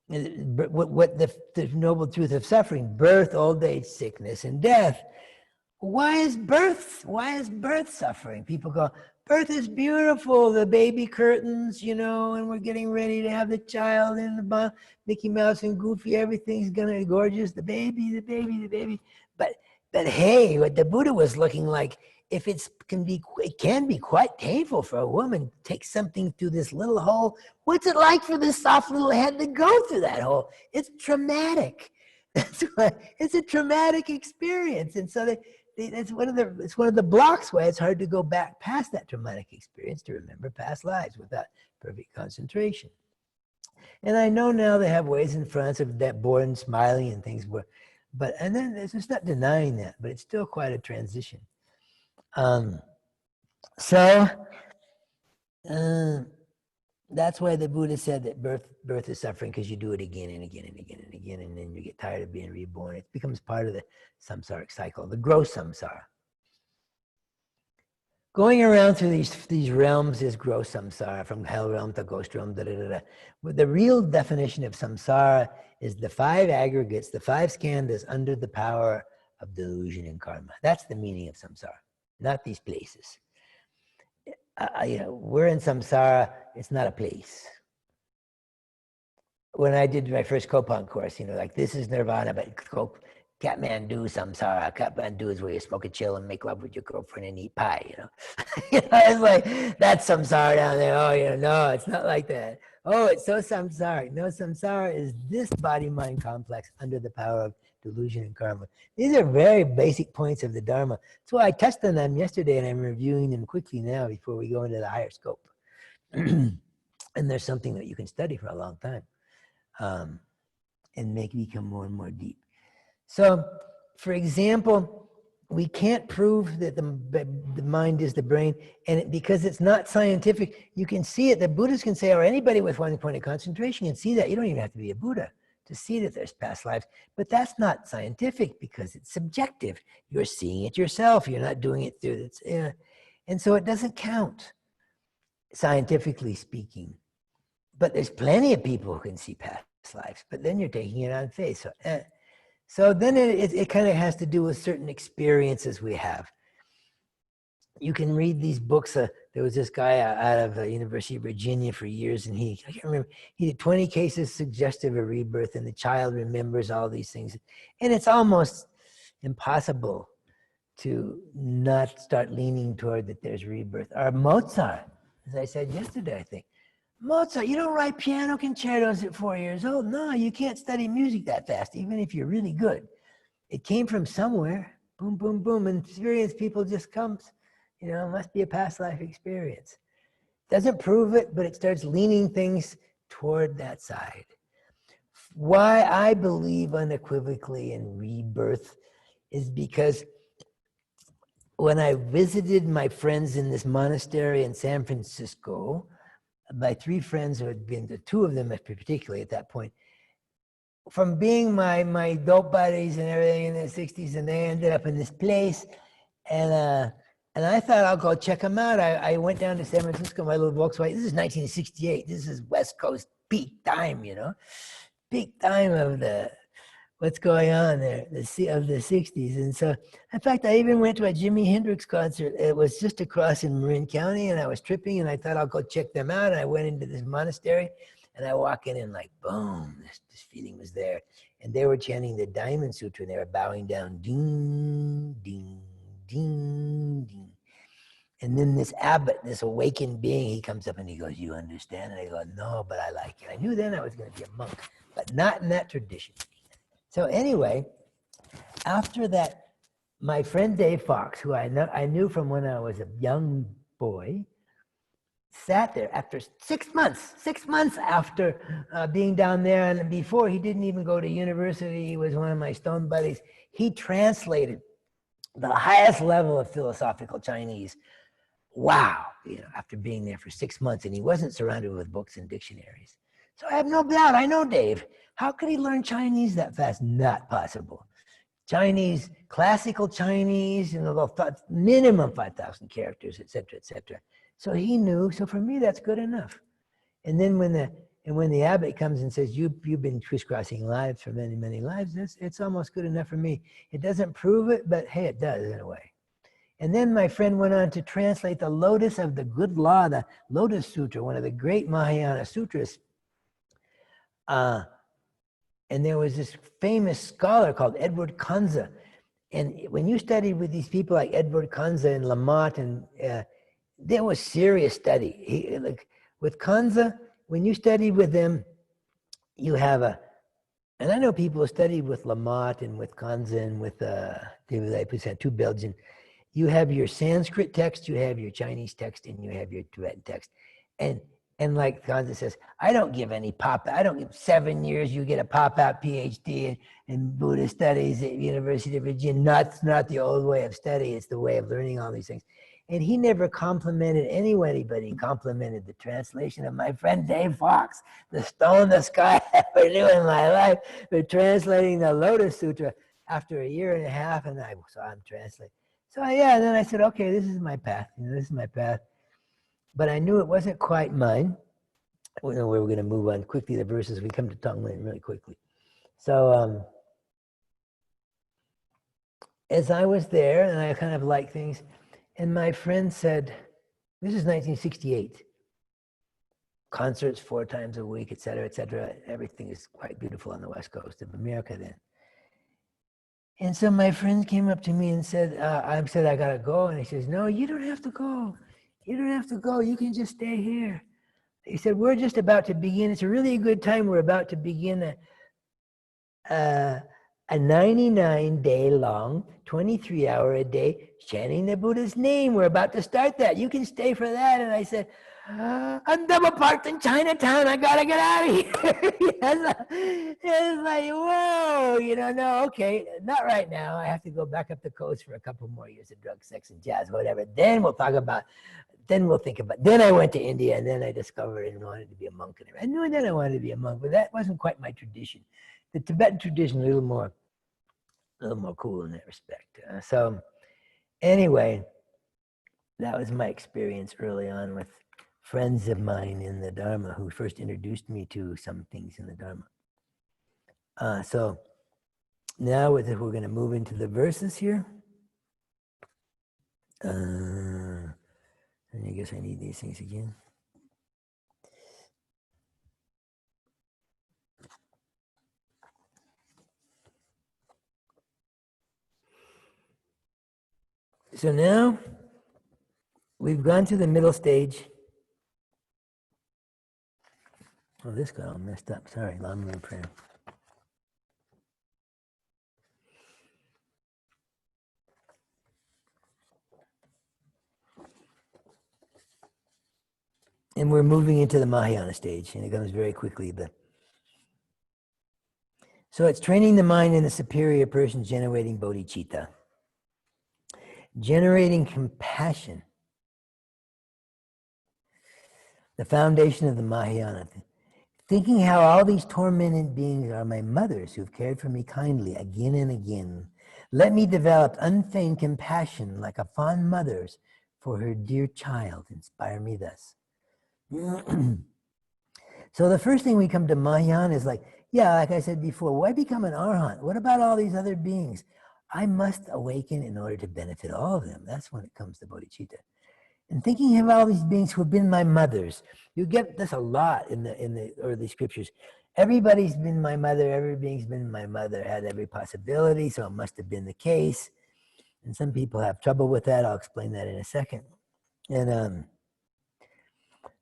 what the noble truth of suffering, birth, old age, sickness, and death. Why is birth suffering? People go, birth is beautiful, the baby curtains, and we're getting ready to have the child and the Mickey Mouse and Goofy, everything's gonna be gorgeous, the baby. But hey, what the Buddha was looking like it can be quite painful for a woman to take something through this little hole. What's it like for this soft little head to go through that hole? It's traumatic. That's why it's a traumatic experience. And so it's one of the blocks why it's hard to go back past that traumatic experience to remember past lives without perfect concentration. And I know now they have ways in France of that born smiling and things, and then it's just not denying that, but it's still quite a transition. That's why the Buddha said that birth is suffering, because you do it again and again and again and again, and then you get tired of being reborn. It becomes part of the samsaric cycle, the gross samsara. Going around through these realms is gross samsara, from hell realm to ghost realm, The real definition of samsara is the 5 aggregates, the 5 skandhas under the power of delusion and karma. That's the meaning of samsara, not these places. We're in samsara, it's not a place. When I did my first Kopan course, like this is nirvana, but Kathmandu samsara. Kathmandu is where you smoke a chill and make love with your girlfriend and eat pie, It's like, that's samsara down there. Oh, no, it's not like that. Oh, it's so samsara. No, samsara is this body-mind complex under the power of delusion and karma. These are very basic points of the Dharma. So I touched on them yesterday, and I'm reviewing them quickly now before we go into the higher scope. And there's something that you can study for a long time and become more and more deep. So, for example, we can't prove that the mind is the brain, and because it's not scientific, you can see it. The Buddhists can say, or anybody with one point of concentration can see that. You don't even have to be a Buddha to see that there's past lives. But that's not scientific because it's subjective. You're seeing it yourself. You're not doing it through it. And so it doesn't count, scientifically speaking. But there's plenty of people who can see past lives. But then you're taking it on faith. So then it kind of has to do with certain experiences we have. You can read these books. There was this guy out of the University of Virginia for years, and I can't remember, he did 20 cases suggestive of rebirth, and the child remembers all these things. And it's almost impossible to not start leaning toward that there's rebirth. Or Mozart, as I said yesterday, I think. Mozart, you don't write piano concertos at 4 years old. No, you can't study music that fast, even if you're really good. It came from somewhere. Boom, boom, boom. And experience people just comes. It must be a past life experience. Doesn't prove it, but it starts leaning things toward that side. Why I believe unequivocally in rebirth is because when I visited my friends in this monastery in San Francisco, my 3 friends who had been, 2 of them particularly at that point, from being my dope buddies and everything in the 60s, and they ended up in this place, and I thought I'll go check them out. I went down to San Francisco, my little Volkswagen. This is 1968. This is West Coast peak time, peak time of what's going on there, of the 60s. And so, in fact, I even went to a Jimi Hendrix concert. It was just across in Marin County, and I was tripping, and I thought I'll go check them out. And I went into this monastery, and I walk in, and like, boom, this feeling was there. And they were chanting the Diamond Sutra, and they were bowing down, ding, ding, ding, ding. And then this abbot, this awakened being, he comes up and he goes, "You understand?" And I go, "No, but I like it." I knew then I was going to be a monk, but not in that tradition. So anyway, after that, my friend Dave Fox, who I knew from when I was a young boy, sat there after 6 months after being down there. And before, he didn't even go to university. He was one of my stone buddies. He translated the highest level of philosophical Chinese. Wow, after being there for 6 months, and he wasn't surrounded with books and dictionaries. So I have no doubt, I know Dave. How could he learn Chinese that fast? Not possible. Chinese, classical Chinese, minimum 5,000 characters, et cetera, et cetera. So he knew, so for me, that's good enough. And then when the abbot comes and says, you've been crisscrossing lives for many, many lives, it's almost good enough for me. It doesn't prove it, but hey, it does in a way. And then my friend went on to translate the Lotus of the Good Law, the Lotus Sutra, one of the great Mahayana sutras. And there was this famous scholar called Edward Kanza, And when you studied with these people like Edward Kanza and Lamott, and there was serious study. Like with Kanza, when you studied with them, you have and I know people who studied with Lamott and with Kanza and with David Lapus, had two Belgian. You have your Sanskrit text, you have your Chinese text, and you have your Tibetan text. And like Kanza says, I don't give any I don't give 7 years, you get a pop-out PhD in Buddhist studies at University of Virginia. That's not the old way of study, it's the way of learning all these things. And he never complimented anybody, but he complimented the translation of my friend Dave Fox, the stone in the sky I ever knew in my life, for translating the Lotus Sutra after 1.5 years, and I saw him translate. So yeah, and then I said, okay, this is my path. This is my path. But I knew it wasn't quite mine. We know we were going to move on quickly the verses. We come to Tonglen really quickly. So as I was there, and I kind of liked things, and my friend said, this is 1968. Concerts 4 times a week, et cetera, et cetera. Everything is quite beautiful on the West Coast of America then. And so my friend came up to me and said, I said, I got to go. And he says, no, you don't have to go. You don't have to go. You can just stay here. He said, we're just about to begin. It's a really good time. We're about to begin a 99-day long, 23-hour-a-day chanting the Buddha's name. We're about to start that. You can stay for that. And I said, I'm double parked in Chinatown. I gotta get out of here. It's like, whoa, no, okay, not right now. I have to go back up the coast for a couple more years of drugs, sex, and jazz, whatever. Then we'll think about. Then I went to India, and then I discovered and wanted to be a monk. And I knew that I wanted to be a monk, but that wasn't quite my tradition. The Tibetan tradition, a little more cool in that respect. So anyway, that was my experience early on with friends of mine in the Dharma who first introduced me to some things in the Dharma. So now we're going to move into the verses here. And I guess I need these things again. So now we've gone to the middle stage. Oh, this got all messed up. Sorry, Long Prayer. And we're moving into the Mahayana stage, and it comes very quickly. So it's training the mind in the superior person, generating bodhicitta. Generating compassion. The foundation of the Mahayana. Thinking how all these tormented beings are my mothers who've cared for me kindly again and again. Let me develop unfeigned compassion like a fond mother's for her dear child. Inspire me thus. So the first thing we come to Mahayana is like I said before, why become an arhat? What about all these other beings? I must awaken in order to benefit all of them. That's when it comes to bodhicitta. And thinking of all these beings who have been my mothers. You get this a lot in the early scriptures. Everybody's been my mother, every being's been my mother, had every possibility, so it must have been the case. And some people have trouble with that. I'll explain that in a second. And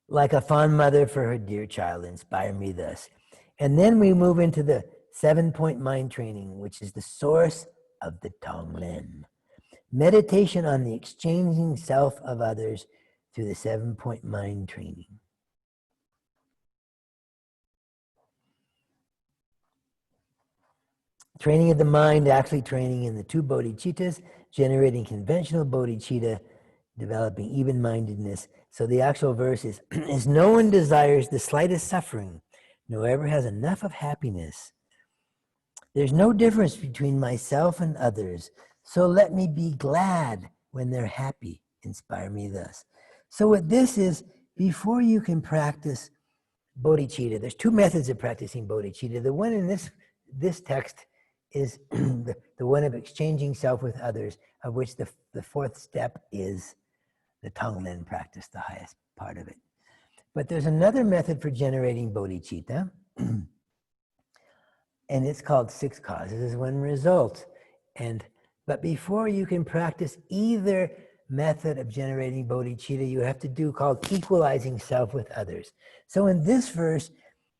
like a fond mother for her dear child, inspire me thus. And then we move into the 7-point mind training, which is the source of the Tonglen. Meditation on the exchanging self of others through the 7-point mind training. Training of the mind, actually training in the 2 bodhicittas, generating conventional bodhicitta, developing even-mindedness. So the actual verse is, as no one desires the slightest suffering, nor ever has enough of happiness. There's no difference between myself and others, so let me be glad when they're happy. Inspire me thus. So what this is, before you can practice bodhicitta, there's 2 methods of practicing bodhicitta. The one in this text is the one of exchanging self with others, of which the 4th step is the Tonglen practice, the highest part of it. But there's another method for generating bodhicitta, and it's called 6 causes as 1 result. And But before you can practice either method of generating bodhicitta, you have to do called equalizing self with others. So in this verse,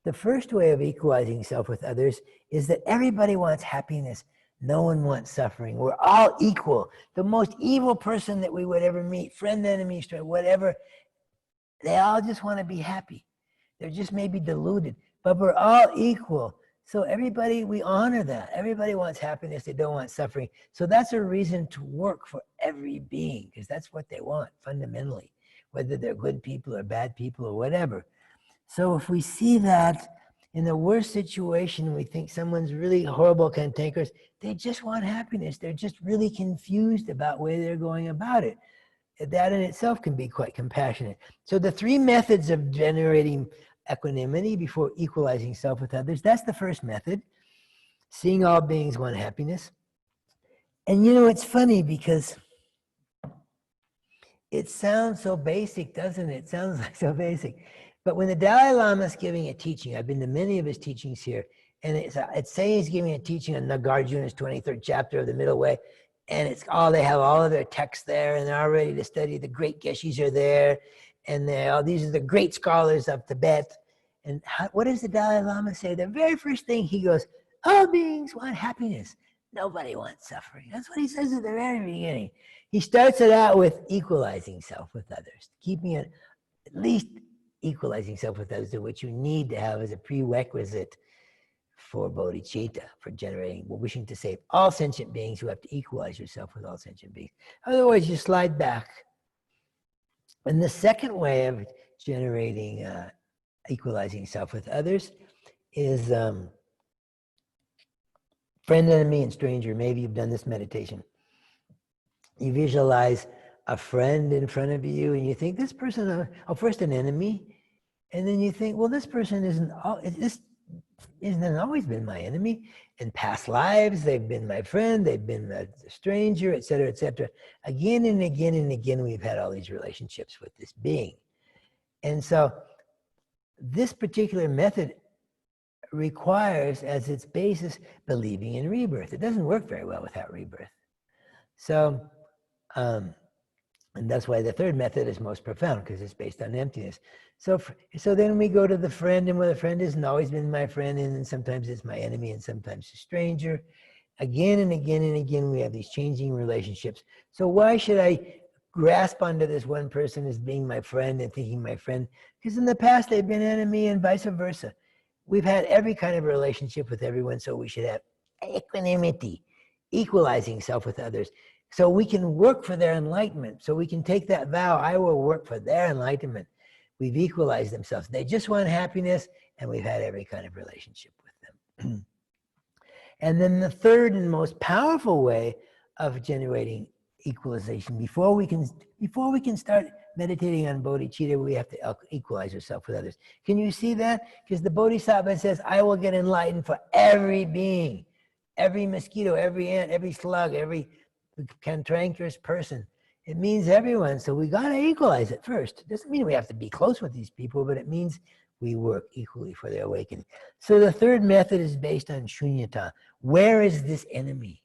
the first way of equalizing self with others is that everybody wants happiness. No one wants suffering. We're all equal. The most evil person that we would ever meet, friend, enemy, whatever, they all just want to be happy. They're just maybe deluded, but we're all equal. So everybody, we honor that. Everybody wants happiness. They don't want suffering. So that's a reason to work for every being, because that's what they want fundamentally, whether they're good people or bad people or whatever. So if we see that in the worst situation, we think someone's really horrible cantankerous, they just want happiness. They're just really confused about where they're going about it. That in itself can be quite compassionate. So the three methods of generating equanimity before equalizing self with others, that's the first method. Seeing all beings want happiness. And you know, it's funny because it sounds so basic, doesn't it? It sounds like so basic. But when the Dalai Lama is giving a teaching, I've been to many of his teachings here, and it's saying he's giving a teaching on Nagarjuna's 23rd chapter of the Middle Way, and they have all of their texts there, and they're all ready to study. The great Geshis are there, and these are the great scholars of Tibet. And what does the Dalai Lama say? The very first thing he goes, all beings want happiness. Nobody wants suffering. That's what he says at the very beginning. He starts it out with equalizing self with others, keeping it at least equalizing self with others, which you need to have as a prerequisite for bodhicitta, for wishing to save all sentient beings. You have to equalize yourself with all sentient beings. Otherwise, you slide back. And the second way of generating, equalizing self with others is friend, enemy, and stranger. Maybe you've done this meditation. You visualize a friend in front of you, and you think this person, first an enemy, and then you think, well, this person isn't always been my enemy. In past lives, they've been my friend, they've been a stranger, et cetera, et cetera. Again and again and again, we've had all these relationships with this being. And so this particular method requires as its basis believing in rebirth. It doesn't work very well without rebirth. So, and that's why the third method is most profound, because it's based on emptiness. So then we go to the friend, and where the friend hasn't always been my friend, and then sometimes it's my enemy, and sometimes a stranger. Again and again and again, we have these changing relationships. So why should I grasp onto this one person as being my friend and thinking my friend? Because in the past, they've been enemy and vice versa. We've had every kind of relationship with everyone, so we should have equanimity, equalizing self with others. So we can work for their enlightenment. So we can take that vow, I will work for their enlightenment. We've equalized themselves. They just want happiness, and we've had every kind of relationship with them. And then the third and most powerful way of generating equalization, before we can start meditating on bodhicitta, we have to equalize ourselves with others. Can you see that? Because the bodhisattva says, I will get enlightened for every being, every mosquito, every ant, every slug, every cantankerous person. It means everyone. So we got to equalize it first. It doesn't mean we have to be close with these people, but it means we work equally for their awakening. So the third method is based on shunyata. Where is this enemy?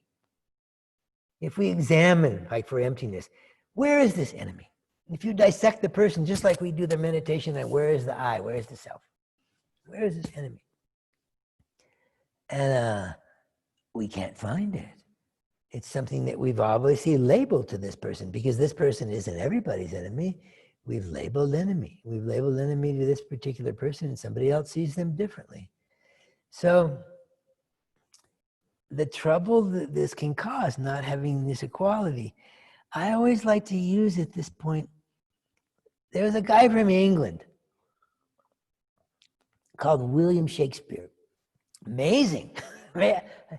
If we examine, like for emptiness, where is this enemy? If you dissect the person, just like we do the meditation, on where is the I, where is the self? Where is this enemy? And we can't find it. It's something that we've obviously labeled to this person, because this person isn't everybody's enemy. We've labeled enemy. We've labeled enemy to this particular person, and somebody else sees them differently. So the trouble that this can cause, not having this equality, I always like to use at this point, there was a guy from England called William Shakespeare. Amazing.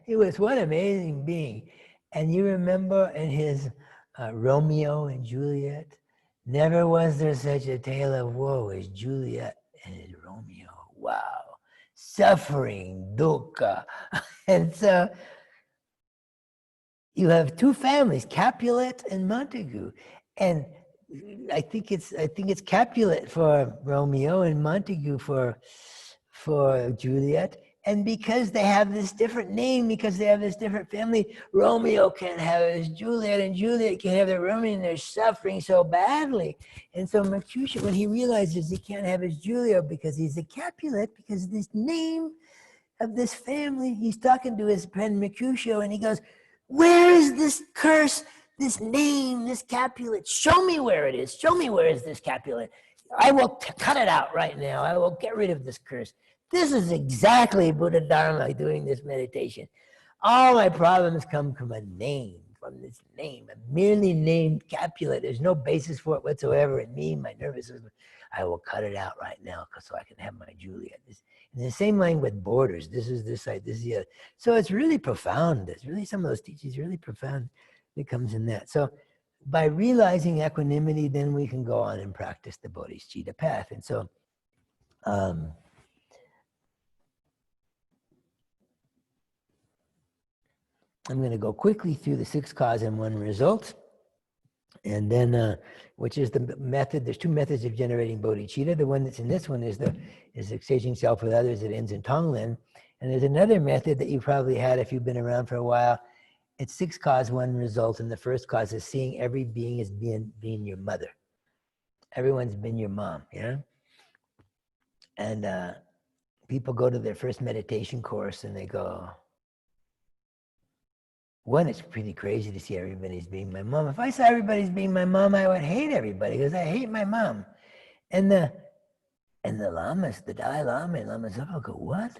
He was one amazing being. And you remember in his Romeo and Juliet, never was there such a tale of woe as Juliet and his Romeo. Wow. Suffering, dukkha. And so you have two families, Capulet and Montague. And I think it's Capulet for Romeo and Montague for Juliet. And because they have this different name, because they have this different family, Romeo can't have his Juliet, and Juliet can't have their Romeo, and they're suffering so badly. And so Mercutio, when he realizes he can't have his Julio because he's a Capulet, because of this name of this family, he's talking to his friend Mercutio, and he goes, where is this curse, this name, this Capulet? Show me where it is. Show me where is this Capulet. I will cut it out right now. I will get rid of this curse. This is exactly Buddha Dharma doing this meditation. All my problems come from a name, from this name, a merely named Capulet. There's no basis for it whatsoever in me, my nervous system. I will cut it out right now so I can have my Juliet. And the same line with borders. This is this side, this is the other. So it's really profound. It's really, some of those teachings really profound that comes in that. So by realizing equanimity, then we can go on and practice the Bodhichitta path. And so, I'm going to go quickly through the 6 cause and 1 result. And then, which is the method, there's 2 methods of generating bodhicitta. The one that's in this one is exchanging self with others that ends in Tonglen. And there's another method that you probably had if you've been around for a while. It's 6 cause, 1 result. And the first cause is seeing every being as being your mother. Everyone's been your mom, you know? And people go to their first meditation course and they go, one, it's pretty crazy to see everybody's being my mom. If I saw everybody's being my mom, I would hate everybody because I hate my mom. And the lamas, the Dalai Lama and Lama Zopa go, what?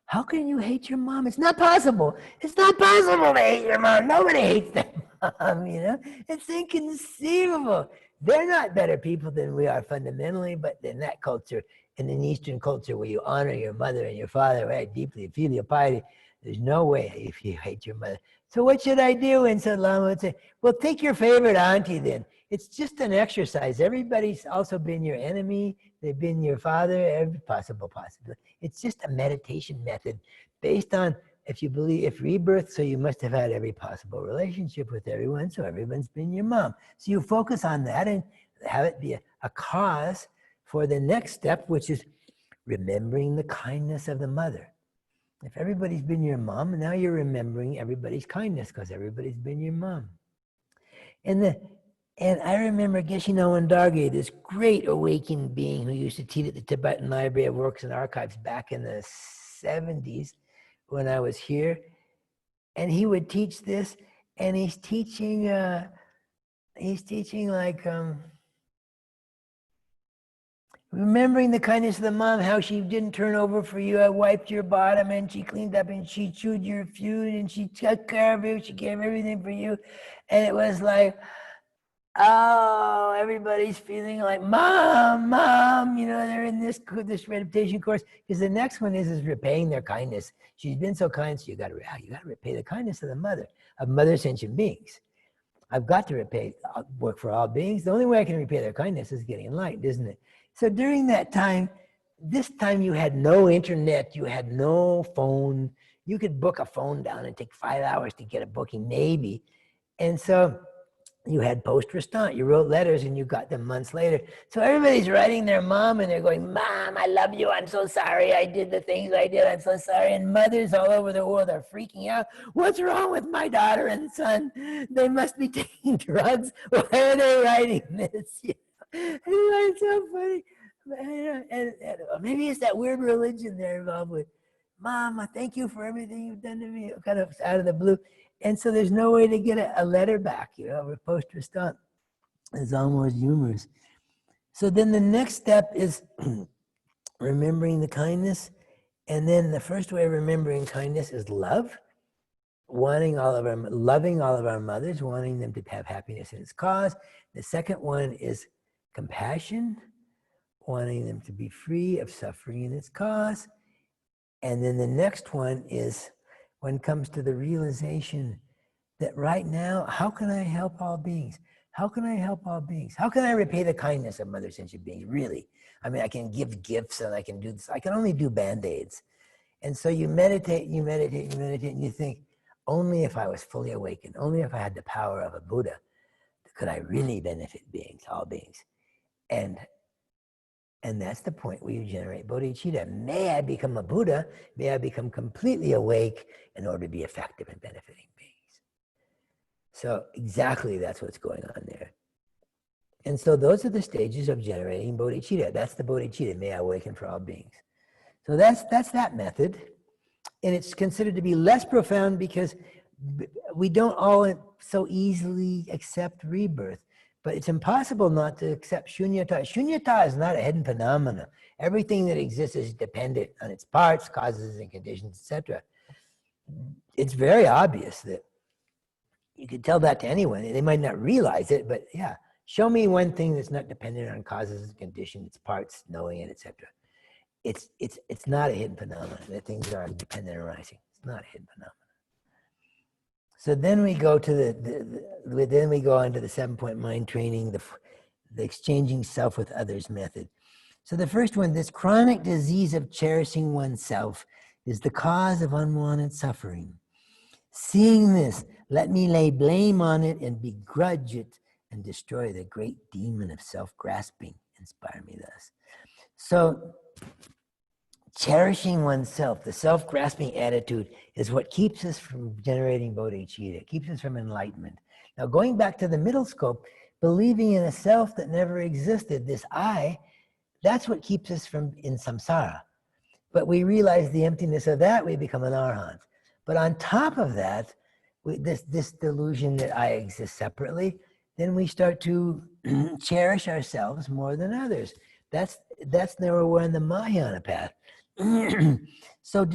How can you hate your mom? It's not possible. It's not possible to hate your mom. Nobody hates their mom, you know? It's inconceivable. They're not better people than we are fundamentally, but in that culture, in an Eastern culture where you honor your mother and your father very deeply, filial piety, there's no way if you hate your mother. So what should I do? And so Lama would say, well, take your favorite auntie then. It's just an exercise. Everybody's also been your enemy. They've been your father, every possible possibility. It's just a meditation method based on, if you believe, if rebirth, so you must have had every possible relationship with everyone, so everyone's been your mom. So you focus on that and have it be a cause for the next step, which is remembering the kindness of the mother. If everybody's been your mom, now you're remembering everybody's kindness because everybody's been your mom. And I remember Geshe Noen Dargay, this great awakened being who used to teach at the Tibetan Library of Works and Archives back in the 70s when I was here. And he would teach this, and he's teaching like, remembering the kindness of the mom, how she didn't turn over for you. I wiped your bottom and she cleaned up and she chewed your food and she took care of you. She gave everything for you. And it was like, oh, everybody's feeling like, mom, you know, they're in this meditation course. Because the next one is repaying their kindness. She's been so kind, so you got to repay the kindness of the mother, of mother sentient beings. I've got to work for all beings. The only way I can repay their kindness is getting enlightened, isn't it? So during that time, this time you had no internet, you had no phone. You could book a phone down and take 5 hours to get a booking, maybe. And so you had post-restant. You wrote letters and you got them months later. So everybody's writing their mom and they're going, Mom, I love you. I'm so sorry I did the things I did. I'm so sorry. And mothers all over the world are freaking out. What's wrong with my daughter and son? They must be taking drugs. Why are they writing this? It's so funny. And maybe it's that weird religion they're involved with. Mom, I thank you for everything you've done to me, kind of out of the blue. And so there's no way to get a letter back, you know, with post-restant. It's almost humorous. So then the next step is remembering the kindness. And then the first way of remembering kindness is love. Loving all of our mothers, wanting them to have happiness in its cause. The second one is compassion, wanting them to be free of suffering in its cause. And then the next one is when it comes to the realization that right now, how can I help all beings? How can I help all beings? How can I repay the kindness of mother sentient beings, really? I mean, I can give gifts and I can do this. I can only do Band-Aids. And so you meditate, and you think, only if I was fully awakened, only if I had the power of a Buddha, could I really benefit beings, all beings. And And that's the point where you generate bodhicitta. May I become a Buddha, may I become completely awake in order to be effective in benefiting beings. So exactly that's what's going on there. And so those are the stages of generating bodhicitta. That's the bodhicitta, may I awaken for all beings. So that's that method. And it's considered to be less profound because we don't all so easily accept rebirth. But it's impossible not to accept shunyata. Shunyata is not a hidden phenomena. Everything that exists is dependent on its parts, causes and conditions, etc. It's very obvious that you could tell that to anyone. They might not realize it, but yeah, show me one thing that's not dependent on causes and conditions, its parts, knowing it, etc. It's not a hidden phenomenon. The things are dependent and arising. It's not a hidden phenomenon. So then we go to then we go on to the 7-point mind training, the exchanging self with others method. So the first one, this chronic disease of cherishing oneself is the cause of unwanted suffering. Seeing this, let me lay blame on it and begrudge it and destroy the great demon of self-grasping. Inspire me thus. So cherishing oneself, the self-grasping attitude, is what keeps us from generating bodhicitta. It keeps us from enlightenment. Now, going back to the middle scope, believing in a self that never existed, this I, that's what keeps us from in samsara. But we realize the emptiness of that, we become an arhat. But on top of that, this delusion that I exist separately, then we start to cherish ourselves more than others. That's where we're on the Mahayana path. So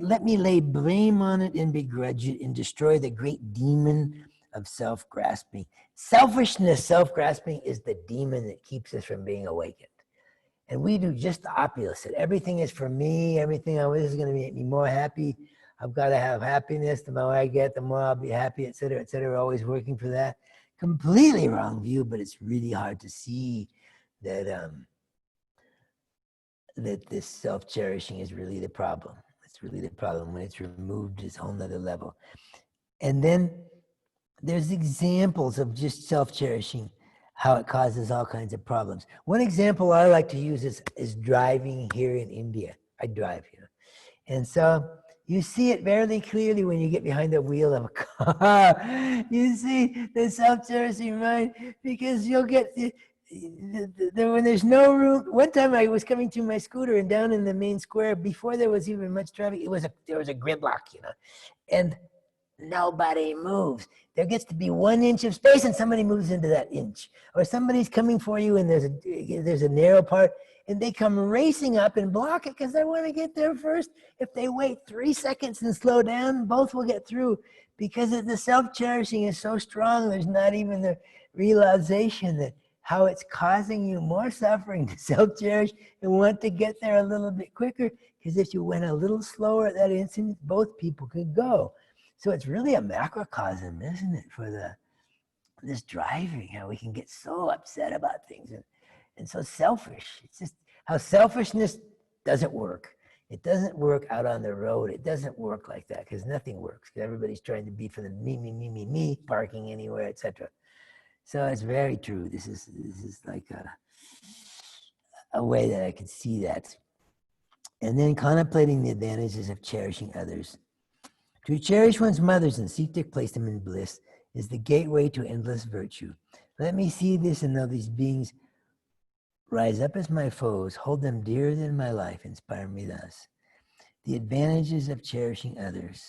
let me lay blame on it and begrudge it and destroy the great demon of self-grasping. Selfishness, self-grasping is the demon that keeps us from being awakened. And we do just the opposite. Everything is for me, everything this is going to make me more happy. I've got to have happiness. The more I get, the more I'll be happy, et cetera, et cetera. Always working for that. Completely wrong view, but it's really hard to see that that this self-cherishing is really the problem. It's really the problem. When it's removed, it's a whole nother level. And then there's examples of just self-cherishing, how it causes all kinds of problems. One example I like to use is driving here in India. I drive, And so you see it fairly clearly when you get behind the wheel of a car. You see the self-cherishing mind, because you'll get when there's no room. One time I was coming to my scooter and down in the main square, before there was even much traffic, there was a gridlock, and nobody moves. There gets to be 1 inch of space and somebody moves into that inch. Or somebody's coming for you and there's a narrow part and they come racing up and block it because they want to get there first. If they wait 3 seconds and slow down, both will get through, because the self-cherishing is so strong. There's not even the realization that how it's causing you more suffering to self-cherish and want to get there a little bit quicker, because if you went a little slower at that instant, both people could go. So it's really a macrocosm, isn't it, for this driving, how we can get so upset about things and so selfish. It's just how selfishness doesn't work. It doesn't work out on the road. It doesn't work like that, because nothing works, because everybody's trying to be for the me, parking anywhere, etc. So it's very true. This is like a way that I could see that. And then contemplating the advantages of cherishing others. To cherish one's mothers and seek to place them in bliss is the gateway to endless virtue. Let me see this and know these beings rise up as my foes, hold them dearer than my life, inspire me thus. The advantages of cherishing others.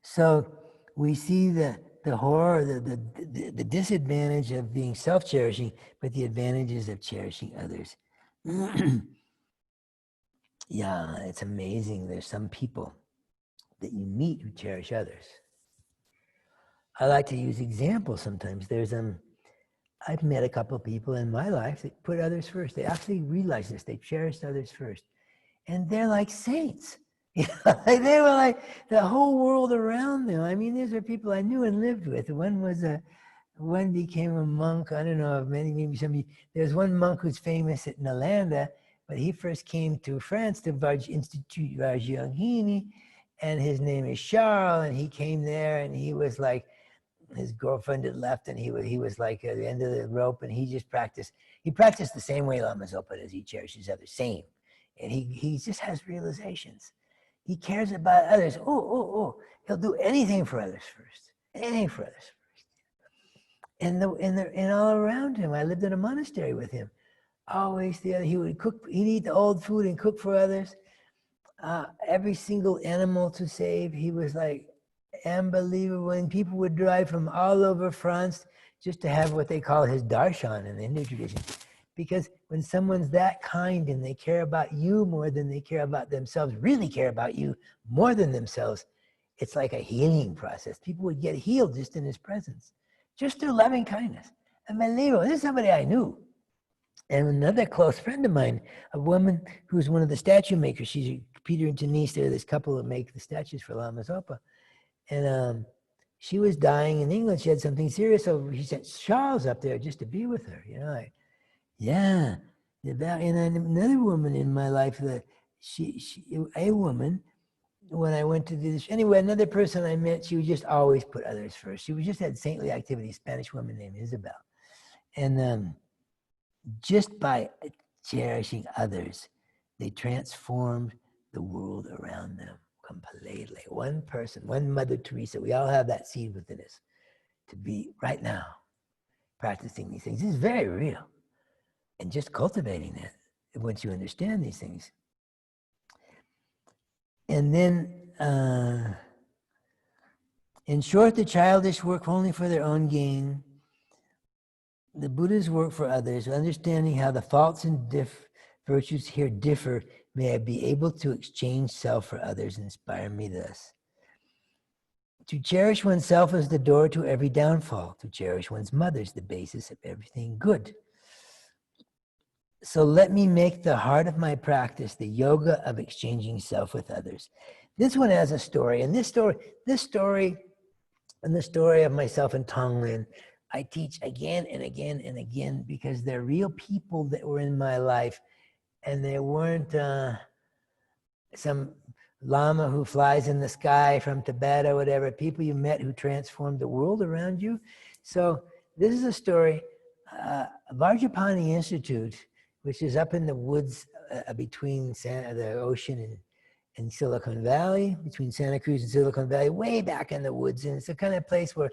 So we see the horror, the disadvantage of being self-cherishing, but the advantages of cherishing others. Yeah, it's amazing. There's some people that you meet who cherish others. I like to use examples sometimes. I've met a couple of people in my life that put others first. They actually realize this. They cherished others first. And they're like saints. They were like the whole world around them. I mean, these are people I knew and lived with. One became a monk. I don't know if maybe somebody. There's one monk who's famous at Nalanda, but he first came to France to Institute Vajrayogini, and his name is Charles, and he came there and he was like his girlfriend had left, and he was like at the end of the rope, and he just practiced. He practiced the same way Lama Zopa does. He cherishes others, same, and he just has realizations. He cares about others. Oh! He'll do anything for others first. Anything for others first. And all around him, I lived in a monastery with him. Always he would cook. He'd eat the old food and cook for others. Every single animal to save. He was like unbelievable. When people would drive from all over France just to have what they call his darshan in the Hindu tradition. Because when someone's that kind and they care about you more than they care about themselves, really care about you more than themselves, it's like a healing process. People would get healed just in his presence, just through loving kindness. Unbelievable. This is somebody I knew. And another close friend of mine, a woman who's one of the statue makers, she's Peter and Denise, they're this couple that make the statues for Lama Zopa. And she was dying in England. She had something serious, so he sent Charles up there just to be with her, Yeah. And another woman in my life, a woman, when I went to do this, anyway, another person I met, she would just always put others first. She just had saintly activity, Spanish woman named Isabel. And just by cherishing others, they transformed the world around them completely. One person, one Mother Teresa, we all have that seed within us to be right now practicing these things. This is very real. And just cultivating that once you understand these things. And then, in short, the childish work only for their own gain. The Buddha's work for others, understanding how the faults and virtues here differ, may I be able to exchange self for others, inspire me thus. To cherish oneself is the door to every downfall. To cherish one's mother is the basis of everything good. So let me make the heart of my practice the yoga of exchanging self with others. This one has a story, and this story, and the story of myself and Tonglen, I teach again and again and again because they're real people that were in my life, and they weren't some lama who flies in the sky from Tibet or whatever, people you met who transformed the world around you. So this is a story, Vajrapani Institute, which is up in the woods between the ocean and Silicon Valley, between Santa Cruz and Silicon Valley, way back in the woods. And it's the kind of place where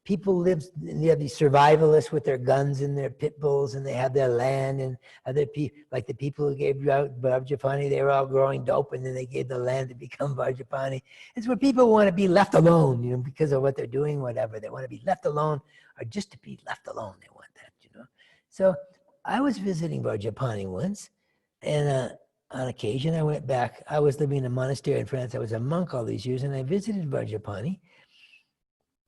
people live, and you have these survivalists with their guns and their pit bulls, and they have their land, and other people, like the people who gave out Vajrapani, they were all growing dope, and then they gave the land to become Vajrapani. It's where people want to be left alone, because of what they're doing, whatever. They want to be left alone, or just to be left alone. They want that, So I was visiting Vajrapani once, and on occasion I went back. I was living in a monastery in France. I was a monk all these years, and I visited Vajrapani.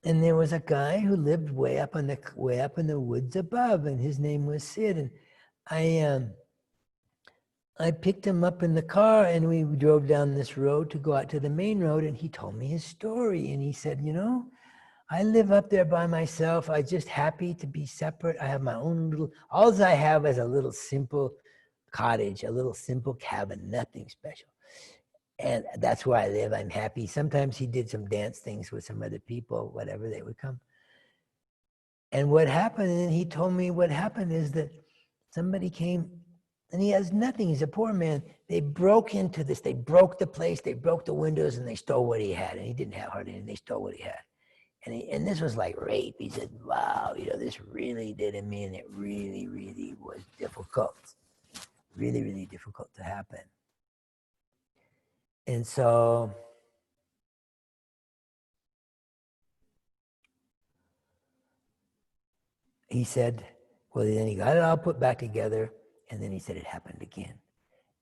And there was a guy who lived way up in the woods above, and his name was Sid. And I picked him up in the car, and we drove down this road to go out to the main road, and he told me his story. And he said, I live up there by myself. I'm just happy to be separate. I have my own little, all I have is a little simple cottage, a little simple cabin, nothing special. And that's where I live. I'm happy. Sometimes he did some dance things with some other people, whatever, they would come. And what happened, and he told me what happened is that somebody came, and he has nothing. He's a poor man. They broke into this. They broke the place. They broke the windows, and they stole what he had. And he didn't have hardly anything. They stole what he had. And this was like rape. He said, wow, this really did to me, and it really, really was difficult. Really, really difficult to happen. And so he said, well, then he got it all put back together, and then he said it happened again.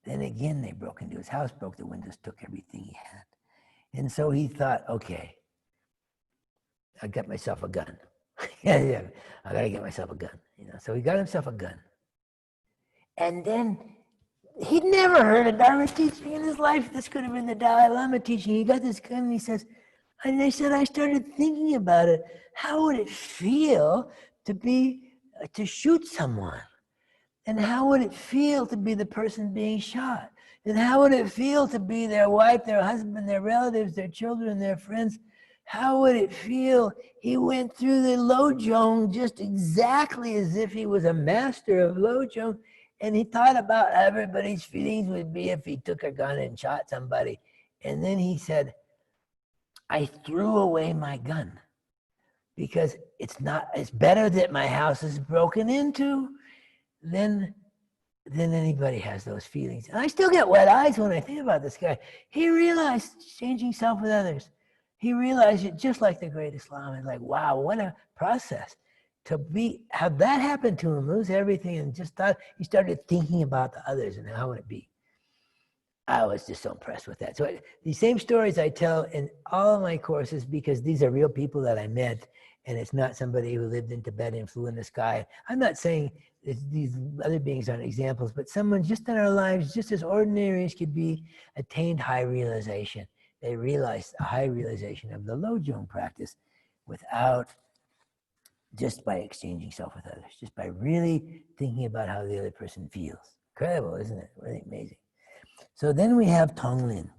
Then again, they broke into his house, broke the windows, took everything he had. And so he thought, okay, I got myself a gun. yeah, I gotta get myself a gun. So he got himself a gun. And then he'd never heard of Dharma teaching in his life. This could have been the Dalai Lama teaching. He got this gun, and he says, and they said, I started thinking about it. How would it feel to shoot someone? And how would it feel to be the person being shot? And how would it feel to be their wife, their husband, their relatives, their children, their friends? How would it feel? He went through the Lojong just exactly as if he was a master of Lojong. And he thought about how everybody's feelings would be if he took a gun and shot somebody. And then he said, I threw away my gun because it's better that my house is broken into than anybody has those feelings. And I still get wet eyes when I think about this guy. He realized changing self with others. He realized it just like the great Islam. And like, wow, what a process to have that happen to him, lose everything, and just thought he started thinking about the others and how would it be. I was just so impressed with that. So these same stories I tell in all of my courses because these are real people that I met, and it's not somebody who lived in Tibet and flew in the sky. I'm not saying these other beings aren't examples, but someone just in our lives, just as ordinary as could be, attained high realization. They realized a high realization of the Lojong practice just by exchanging self with others, just by really thinking about how the other person feels. Incredible, isn't it? Really amazing. So then we have Tonglen.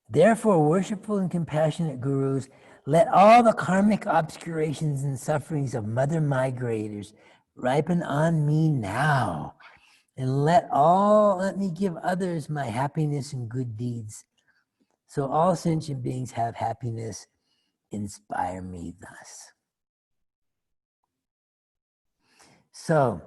Therefore, worshipful and compassionate gurus, let all the karmic obscurations and sufferings of mother migrators ripen on me now, and let me give others my happiness and good deeds. So all sentient beings have happiness. Inspire me thus. So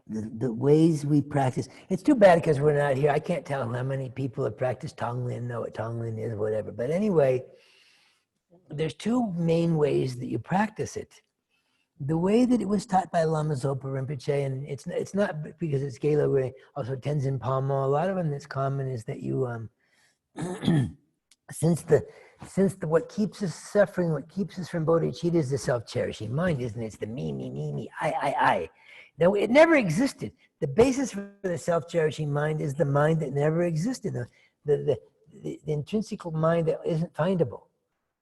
the ways we practice, it's too bad because we're not here. I can't tell how many people have practiced Tonglen, know what Tonglen is, whatever. But anyway, there's two main ways that you practice it. The way that it was taught by Lama Zopa Rinpoche, and it's not because it's Gelo, also Tenzin Palmo, a lot of them that's common is that you, since what keeps us suffering, what keeps us from bodhicitta is the self-cherishing mind, isn't it? It's the me, I. Now, it never existed. The basis for the self-cherishing mind is the mind that never existed, the intrinsic mind that isn't findable.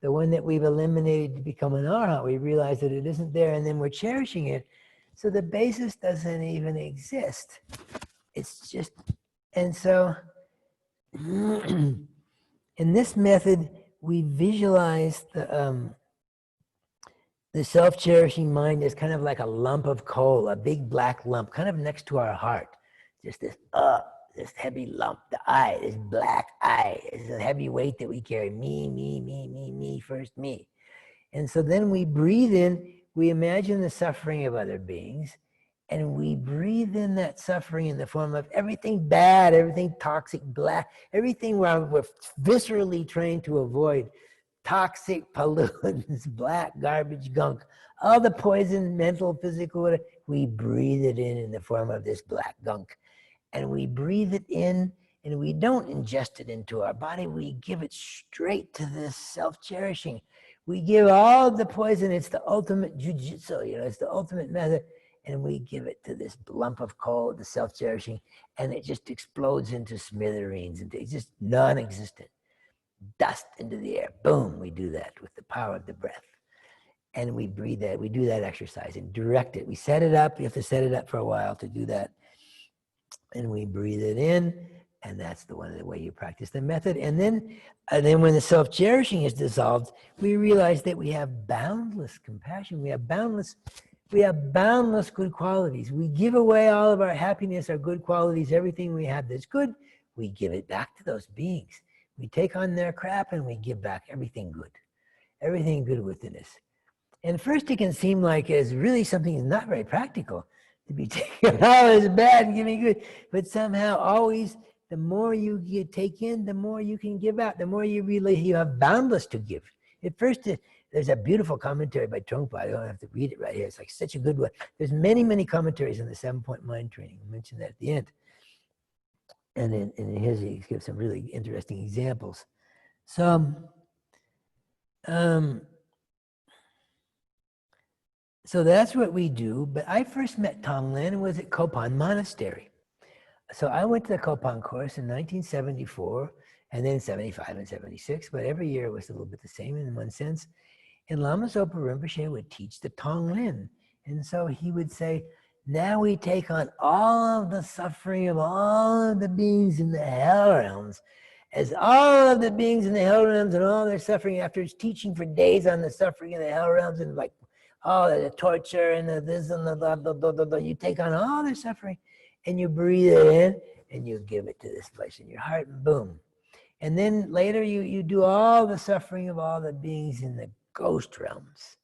The one that we've eliminated to become an arhat, we realize that it isn't there, and then we're cherishing it. So the basis doesn't even exist. It's just, and so in this method, we visualize the self-cherishing mind as kind of like a lump of coal, a big black lump, kind of next to our heart. Just this heavy lump, the eye, this black eye, is a heavy weight that we carry. Me, first me. And so then we breathe in, we imagine the suffering of other beings, and we breathe in that suffering in the form of everything bad, everything toxic, black, everything we're viscerally trained to avoid. Toxic pollutants, black garbage, gunk, all the poison, mental, physical, we breathe it in the form of this black gunk. And we breathe it in, and we don't ingest it into our body. We give it straight to this self-cherishing. We give all the poison. It's the ultimate jujitsu, it's the ultimate method. And we give it to this lump of coal, the self-cherishing, and it just explodes into smithereens, and it's just non-existent. Dust into the air. Boom, we do that with the power of the breath. And we breathe that. We do that exercise and direct it. We set it up. You have to set it up for a while to do that. And we breathe it in, and that's the way you practice the method. And then when the self-cherishing is dissolved, we realize that we have boundless compassion. We have boundless good qualities. We give away all of our happiness, our good qualities, everything we have that's good, we give it back to those beings. We take on their crap and we give back everything good within us. And first it can seem like it's really something that's not very practical to be taking all this bad and giving good, but somehow always the more you take in, the more you can give out, the more you have boundless to give. At first, there's a beautiful commentary by Trungpa. I don't have to read it right here. It's like such a good one. There's many, many commentaries on the 7-point mind training. I mentioned that at the end. And in his, he gives some really interesting examples. So, so that's what we do. But I first met Tonglen and was at Kopan Monastery. So I went to the Kopan course in 1974, and then 75 and 76, but every year it was a little bit the same in one sense. And Lama Zopa Rinpoche would teach the Tonglen. And so he would say, now we take on all of the suffering of all of the beings in the hell realms, as all of the beings in the hell realms and all their suffering, after teaching for days on the suffering in the hell realms and like all the torture and the this and the blah, blah, blah, blah, blah, you take on all their suffering and you breathe it in and you give it to this place in your heart, and boom. And then later you do all the suffering of all the beings in the ghost realms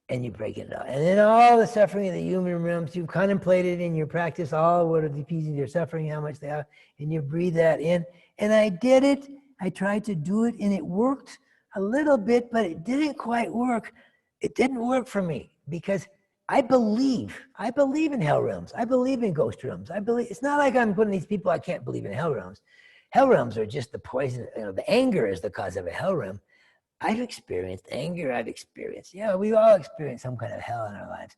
and you break it out. And then all the suffering of the human realms, you've contemplated in your practice all what are the pieces of your suffering, how much they are, and you breathe that in. And I did it. I tried to do it and it worked a little bit, but it didn't quite work. It didn't work for me because I believe in hell realms. I believe in ghost realms. I believe, it's not like I'm putting these people, I can't believe in hell realms. Hell realms are just the poison, the anger is the cause of a hell realm. I've experienced anger, yeah, we all experienced some kind of hell in our lives.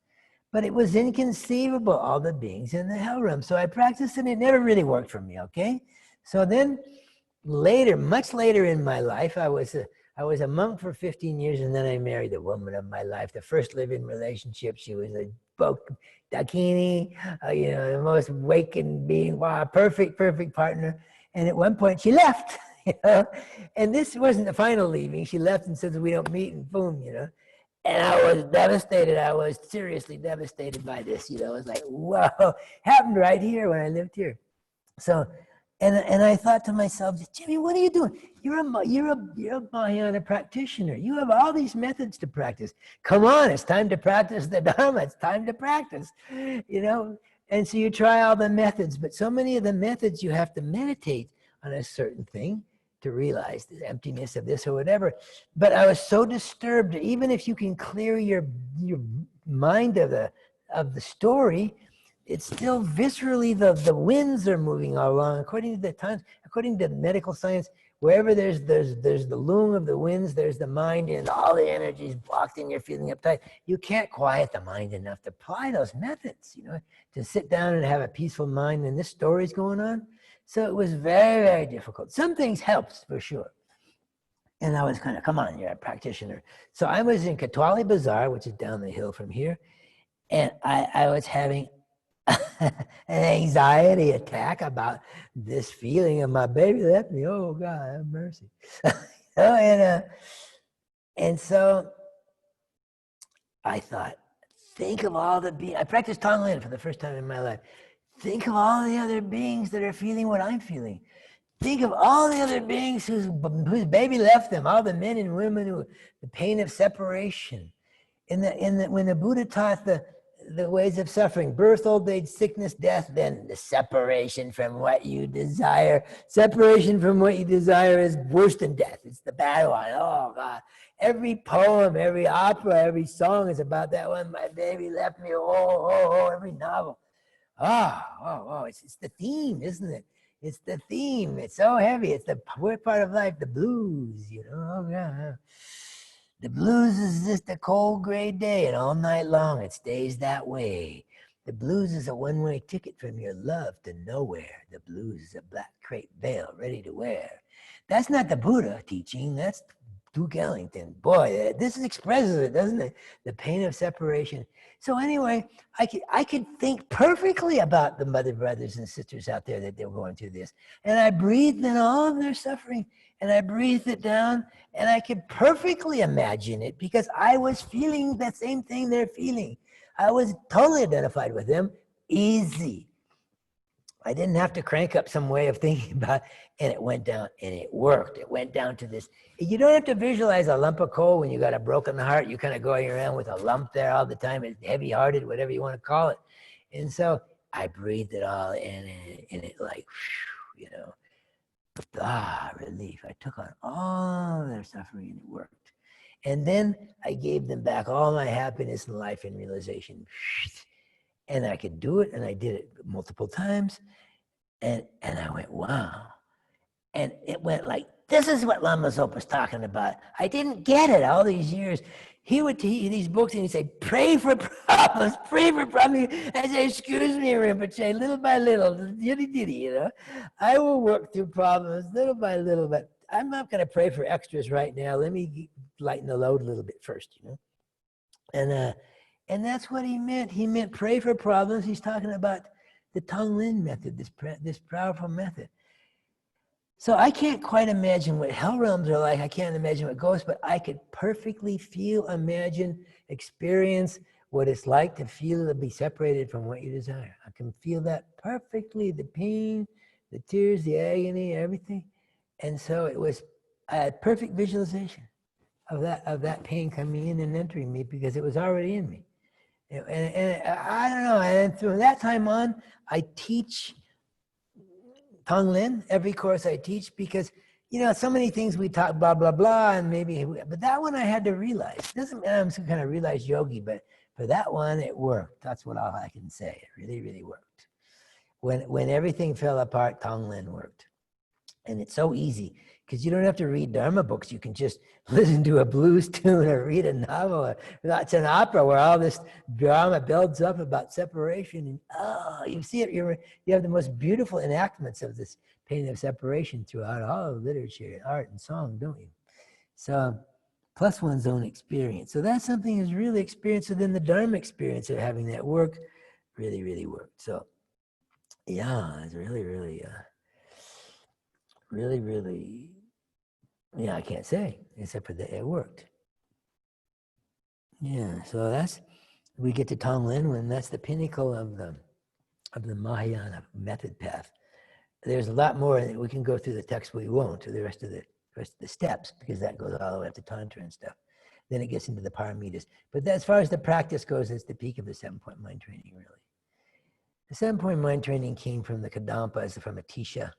But it was inconceivable, all the beings in the hell realm. So I practiced and it never really worked for me, okay? So then later, much later in my life, I was a monk for 15 years and then I married the woman of my life, the first living relationship. She was a dakini, the most wakened being, wow, perfect partner. And at one point she left, and this wasn't the final leaving. She left and said, we don't meet, and boom, And I was devastated. I was seriously devastated by this, I was like, whoa, happened right here when I lived here. So, and I thought to myself, Jimmy, what are you doing? You're a Mahayana practitioner. You have all these methods to practice. Come on, it's time to practice the Dharma. It's time to practice, And so you try all the methods, but so many of the methods you have to meditate on a certain thing to realize the emptiness of this or whatever. But I was so disturbed, even if you can clear your mind of the story, it's still viscerally the winds are moving all along. According to the times, according to medical science, wherever there's the loom of the winds, there's the mind, and all the energy is blocked and you're feeling uptight. You can't quiet the mind enough to apply those methods, to sit down and have a peaceful mind. And this story's going on. So it was very, very difficult. Some things helped for sure. And I was kind of, come on, you're a practitioner. So I was in Katwali Bazaar, which is down the hill from here. And I was having an anxiety attack about this feeling of my baby left me. Oh God, have mercy. And so I thought, think of all the beings. I practiced Tonglen for the first time in my life. Think of all the other beings that are feeling what I'm feeling. Think of all the other beings whose baby left them, all the men and women who, the pain of separation. When the Buddha taught the ways of suffering, birth, old age, sickness, death, then the separation from what you desire. Separation from what you desire is worse than death. It's the bad one. Oh God. Every poem, every opera, every song is about that one. My baby left me. Oh, every novel. It's the theme, isn't it? It's the theme. It's so heavy. It's the worst part of life, the blues, Oh, yeah. The blues is just a cold gray day and all night long it stays that way. The blues is a one-way ticket from your love to nowhere. The blues is a black crepe veil ready to wear. That's not the Buddha teaching. That's Duke Ellington. Boy, this expresses it, doesn't it? The pain of separation. So anyway, I could think perfectly about the mother brothers and sisters out there that they're going through this. And I breathed in all of their suffering and I breathed it down and I could perfectly imagine it because I was feeling the same thing they're feeling. I was totally identified with them. Easy. I didn't have to crank up some way of thinking about it, and it went down and it worked. It went down to this. You don't have to visualize a lump of coal when you got a broken heart. You kind of going around with a lump there all the time. It's heavy-hearted, whatever you want to call it. And so I breathed it all in and it like, relief. I took on all their suffering and it worked. And then I gave them back all my happiness in life and realization. And I could do it, and I did it multiple times. And I went, wow. And it went like, this is what Lama Zopa's talking about. I didn't get it all these years. He would teach these books and he'd say, pray for problems, pray for problems. I say, excuse me, Rinpoche, little by little, diddy, I will work through problems little by little, but I'm not going to pray for extras right now. Let me lighten the load a little bit first, And And that's what he meant. He meant pray for problems. He's talking about the Tonglen method, this powerful method. So I can't quite imagine what hell realms are like. I can't imagine what ghosts, but I could perfectly feel, imagine, experience what it's like to feel to be separated from what you desire. I can feel that perfectly, the pain, the tears, the agony, everything. And so I had perfect visualization of that pain coming in and entering me because it was already in me. And I don't know, and from that time on, I teach Tonglen, every course I teach, because, so many things we talk, blah, blah, blah, and but that one I had to realize. It doesn't mean I'm some kind of realized yogi, but for that one, it worked. That's what all I can say. It really, really worked. When everything fell apart, Tonglen worked. And it's so easy because you don't have to read Dharma books. You can just listen to a blues tune or read a novel or watch an opera where all this drama builds up about separation. And you see it. You have the most beautiful enactments of this pain of separation throughout all of literature, art, and song, don't you? So, plus one's own experience. So that's something that's really experienced within the Dharma experience of having that work really, really worked. So, yeah, it's really, really... really, really, I can't say, except for that it worked. Yeah, so we get to Tonglen when that's the pinnacle of the Mahayana method path. There's a lot more, we can go through the text, we won't, to the rest of the steps, because that goes all the way up to Tantra and stuff. Then it gets into the paramitas. But as far as the practice goes, it's the peak of the 7-point mind training, really. The 7-point mind training came from the Kadampas, from Atisha.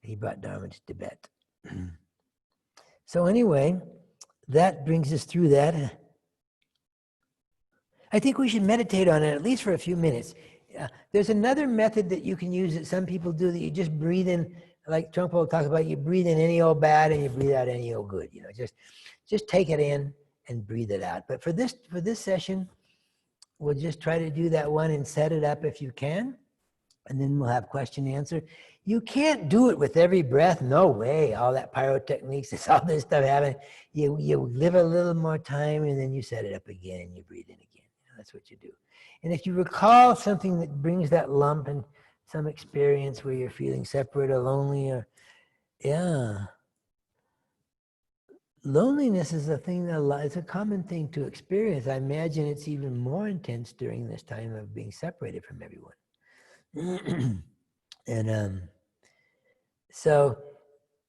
He brought Dharma to Tibet. So anyway, that brings us through that. I think we should meditate on it at least for a few minutes. There's another method that you can use that some people do, that you just breathe in, like Trungpa talks about, you breathe in any old bad and you breathe out any old good. Just take it in and breathe it out. But for this session, we'll just try to do that one and set it up if you can. And then we'll have question and answer. You can't do it with every breath. No way. All that pyrotechniques, it's all this stuff happening. You live a little more time and then you set it up again and you breathe in again. That's what you do. And if you recall something that brings that lump and some experience where you're feeling separate or lonely, or loneliness is a thing it's a common thing to experience. I imagine it's even more intense during this time of being separated from everyone. And so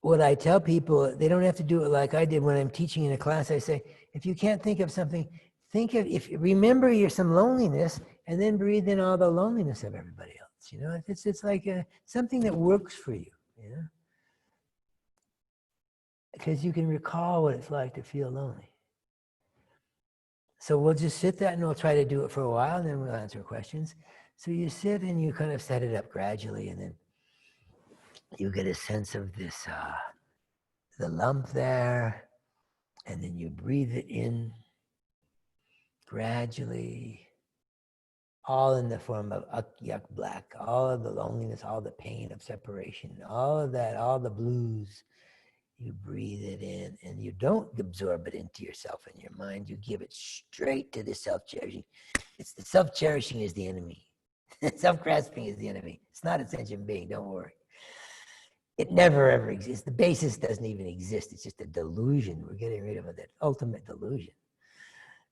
what I tell people, they don't have to do it like I did when I'm teaching in a class. I say, if you can't think of something, remember some loneliness and then breathe in all the loneliness of everybody else. It's like something that works for you, because you can recall what it's like to feel lonely. So we'll just sit that and we'll try to do it for a while and then we'll answer questions. So you sit and you kind of set it up gradually, and then you get a sense of this, the lump there, and then you breathe it in gradually, all in the form of yak black, all of the loneliness, all the pain of separation, all of that, all the blues. You breathe it in and you don't absorb it into yourself and your mind. You give it straight to the self-cherishing. It's the self-cherishing is the enemy. Self-grasping is the enemy. It's not a sentient being, don't worry. It never ever exists. The basis doesn't even exist. It's just a delusion. We're getting rid of that ultimate delusion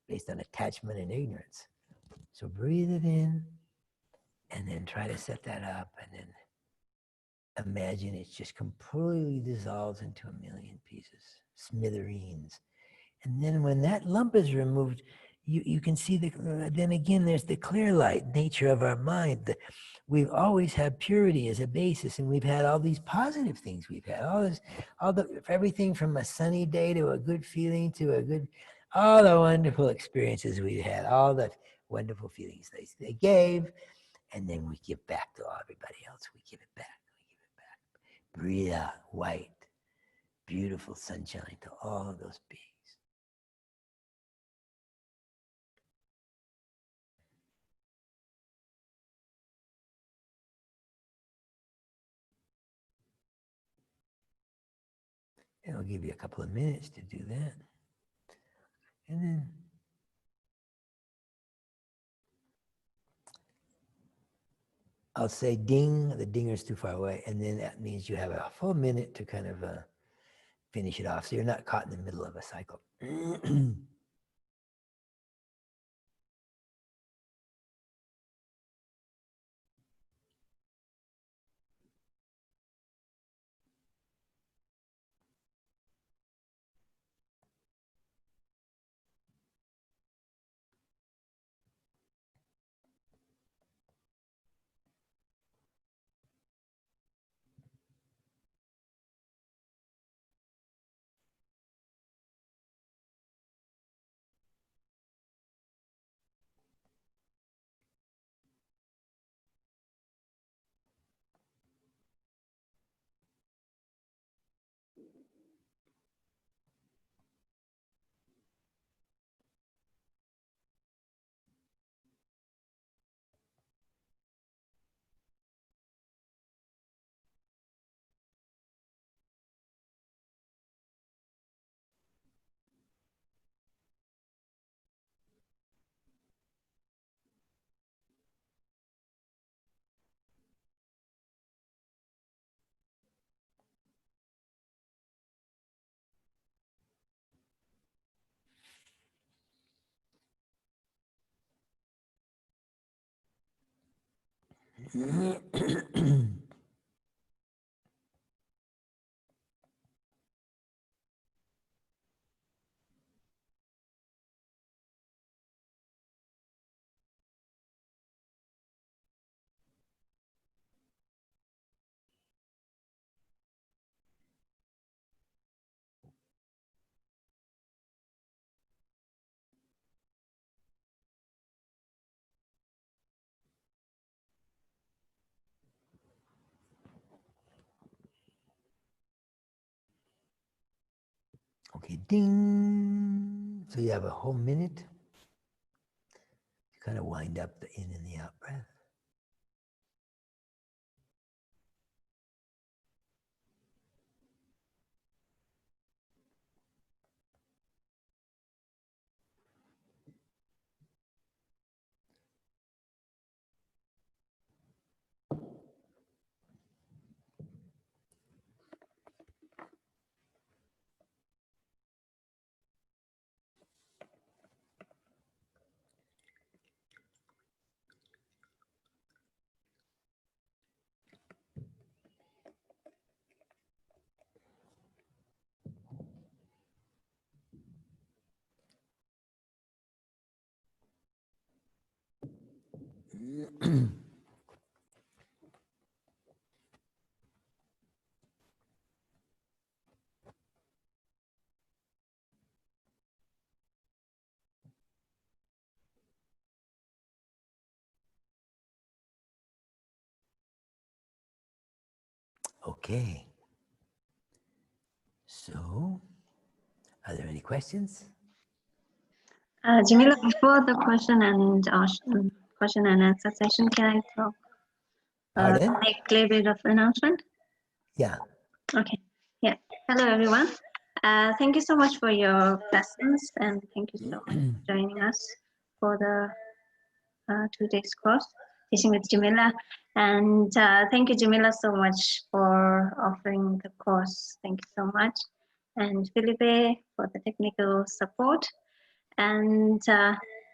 based on attachment and ignorance. So breathe it in and then try to set that up, and then imagine it just completely dissolves into a million pieces, smithereens. And then when that lump is removed, you can see then again, there's the clear light nature of our mind. We've always had purity as a basis, and we've had all these positive things. We've had everything from a sunny day to a good feeling to all the wonderful experiences we've had, all the wonderful feelings they gave, and then we give back to everybody else. We give it back. Breathe out white, beautiful sunshine to all of those beings. And I'll give you a couple of minutes to do that. And then I'll say ding, the dinger's too far away, and then that means you have a full minute to kind of finish it off, so you're not caught in the middle of a cycle. Okay, ding. So you have a whole minute to kind of wind up the in and the out breath. Okay. So, are there any questions? Jamila, before the question and answer session, can I talk? Make a little bit of announcement? Yeah. Okay. Yeah. Hello, everyone. Thank you so much for your presence, and thank you so much for joining us for the 2 days course, Teaching with Jamila. And thank you, Jamila, so much for offering the course. Thank you so much. And Felipe for the technical support. And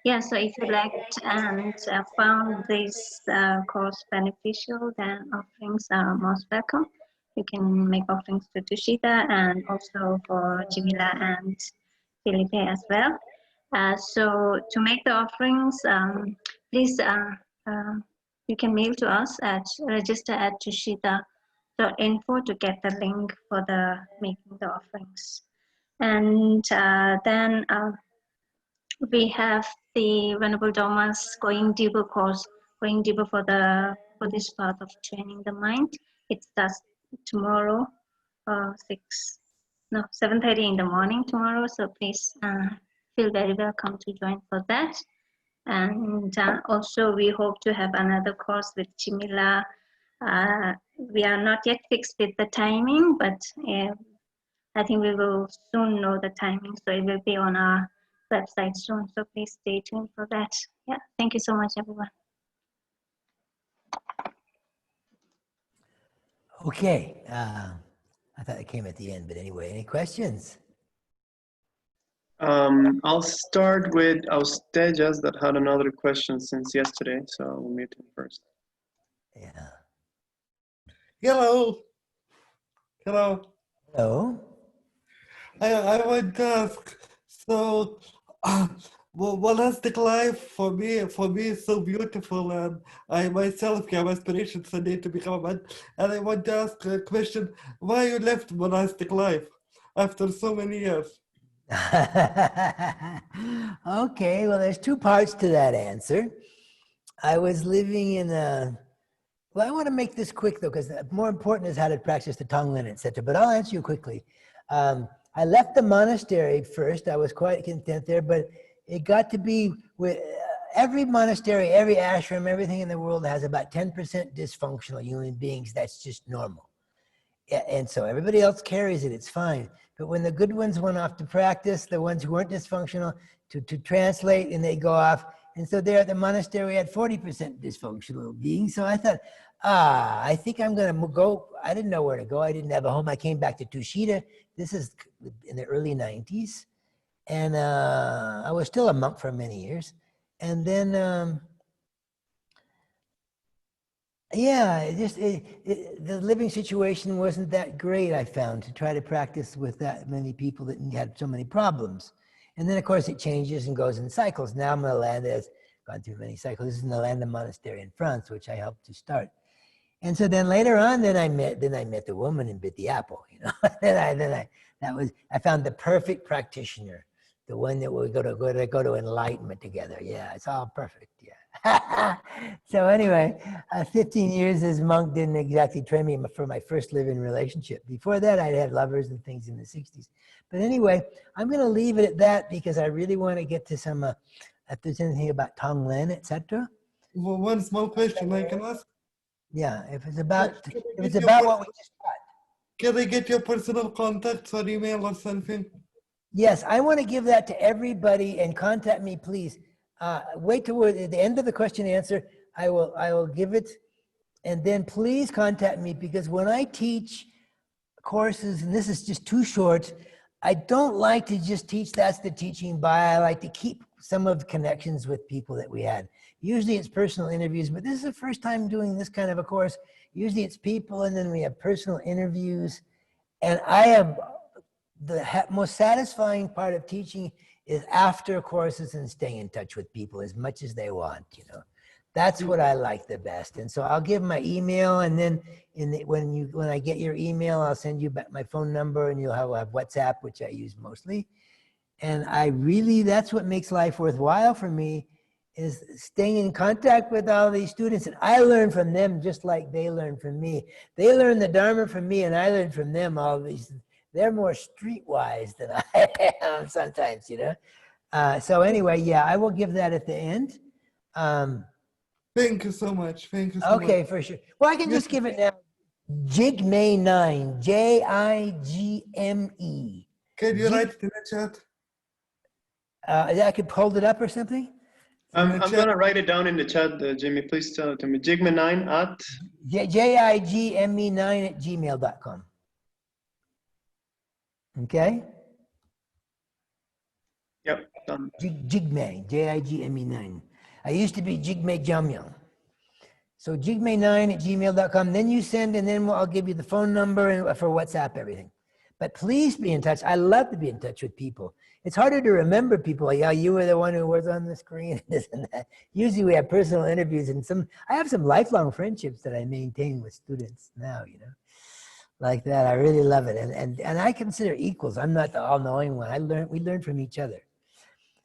yeah, so if you liked and found this course beneficial, then offerings are most welcome. You can make offerings to Tushita and also for Jamila and Felipe as well. So to make the offerings, please, you can mail to us at register@tushita.info to get the link for the making the offerings. And then we have the Venerable Dharma's Going Deeper course, Going Deeper for the Buddhist path of training the mind. It starts tomorrow, 7:30 in the morning tomorrow. So please feel very welcome to join for that. And also we hope to have another course with Jamila. We are not yet fixed with the timing, but I think we will soon know the timing. So it will be on our website soon. So please stay tuned for that. Yeah, thank you so much, everyone. Okay. I thought it came at the end, but anyway, any questions? I'll start with Austejas that had another question since yesterday, so I'll mute him first. Yeah. Hello. Hello. Hello. I want to ask, so monastic life for me is so beautiful, and I myself have aspirations someday to become a man. And I want to ask a question: why you left monastic life after so many years? Okay, well, there's two parts to that answer. I was living in a, well, I want to make this quick though, because more important is how to practice the Tonglen, etc. But I'll answer you quickly. I left the monastery first. I was quite content there, but it got to be with every monastery, every ashram, everything in the world has about 10% dysfunctional human beings. That's just normal. And so everybody else carries it, it's fine. But when the good ones went off to practice, the ones who weren't dysfunctional to translate, and they go off. And so there at the monastery, we had 40% dysfunctional beings. So I thought, I think I'm gonna go. I didn't know where to go. I didn't have a home. I came back to Tushita. This is in the early 90s. And I was still a monk for many years. And then, yeah, the living situation wasn't that great, I found, to try to practice with that many people that had so many problems. And then, of course, it changes and goes in cycles. Now I'm in a land that has gone through many cycles. This is in the Land of Monastery in France, which I helped to start. And so then later on, I met the woman and bit the apple, you know. I found the perfect practitioner, the one that would go to enlightenment together. Yeah, it's all perfect. Yeah. So anyway, 15 years as monk didn't exactly train me for my first living relationship. Before that, I'd had lovers and things in the 60s. But anyway, I'm going to leave it at that because I really want to get to some, if there's anything about Tonglen, etc. Well, one small question I can ask. Yeah, if it's about what we just taught. Can I get your personal contacts or email or something? Yes, I want to give that to everybody, and contact me, please. Wait till we're at the end of the question and answer. I will give it, and then please contact me, because when I teach courses, and this is just too short, I don't like to just teach that's the teaching by. I like to keep some of the connections with people that we had. Usually it's personal interviews, but this is the first time doing this kind of a course. Usually it's people, and then we have personal interviews. And I am, the most satisfying part of teaching is after courses and staying in touch with people as much as they want, you know. That's what I like the best. And so I'll give my email, and then when I get your email, I'll send you back my phone number, and you'll have WhatsApp, which I use mostly. And that's what makes life worthwhile for me, is staying in contact with all these students. And I learn from them just like they learn from me. They learn the Dharma from me, and I learn from them all these. They're more streetwise than I am sometimes, you know. So anyway, yeah, I will give that at the end. Thank you so much. Thank you so much. Okay, for sure. Well, I can just give it now. Jigme9, Jigme. Can you write it in the chat? I could hold it up or something? I'm going to write it down in the chat, Jimmy. Please tell it to me. Jigme9 at? Jigme9@gmail.com. Okay? Yep, done. Jigme, Jigme9. I used to be Jigme Jamyang. So jigme9@gmail.com. Then you send, and then I'll give you the phone number and for WhatsApp, everything. But please be in touch. I love to be in touch with people. It's harder to remember people. Yeah, you were the one who was on the screen, this and that. Usually we have personal interviews, and I have some lifelong friendships that I maintain with students now, you know, like that. I really love it. And I consider equals. I'm not the all-knowing one. We learn from each other.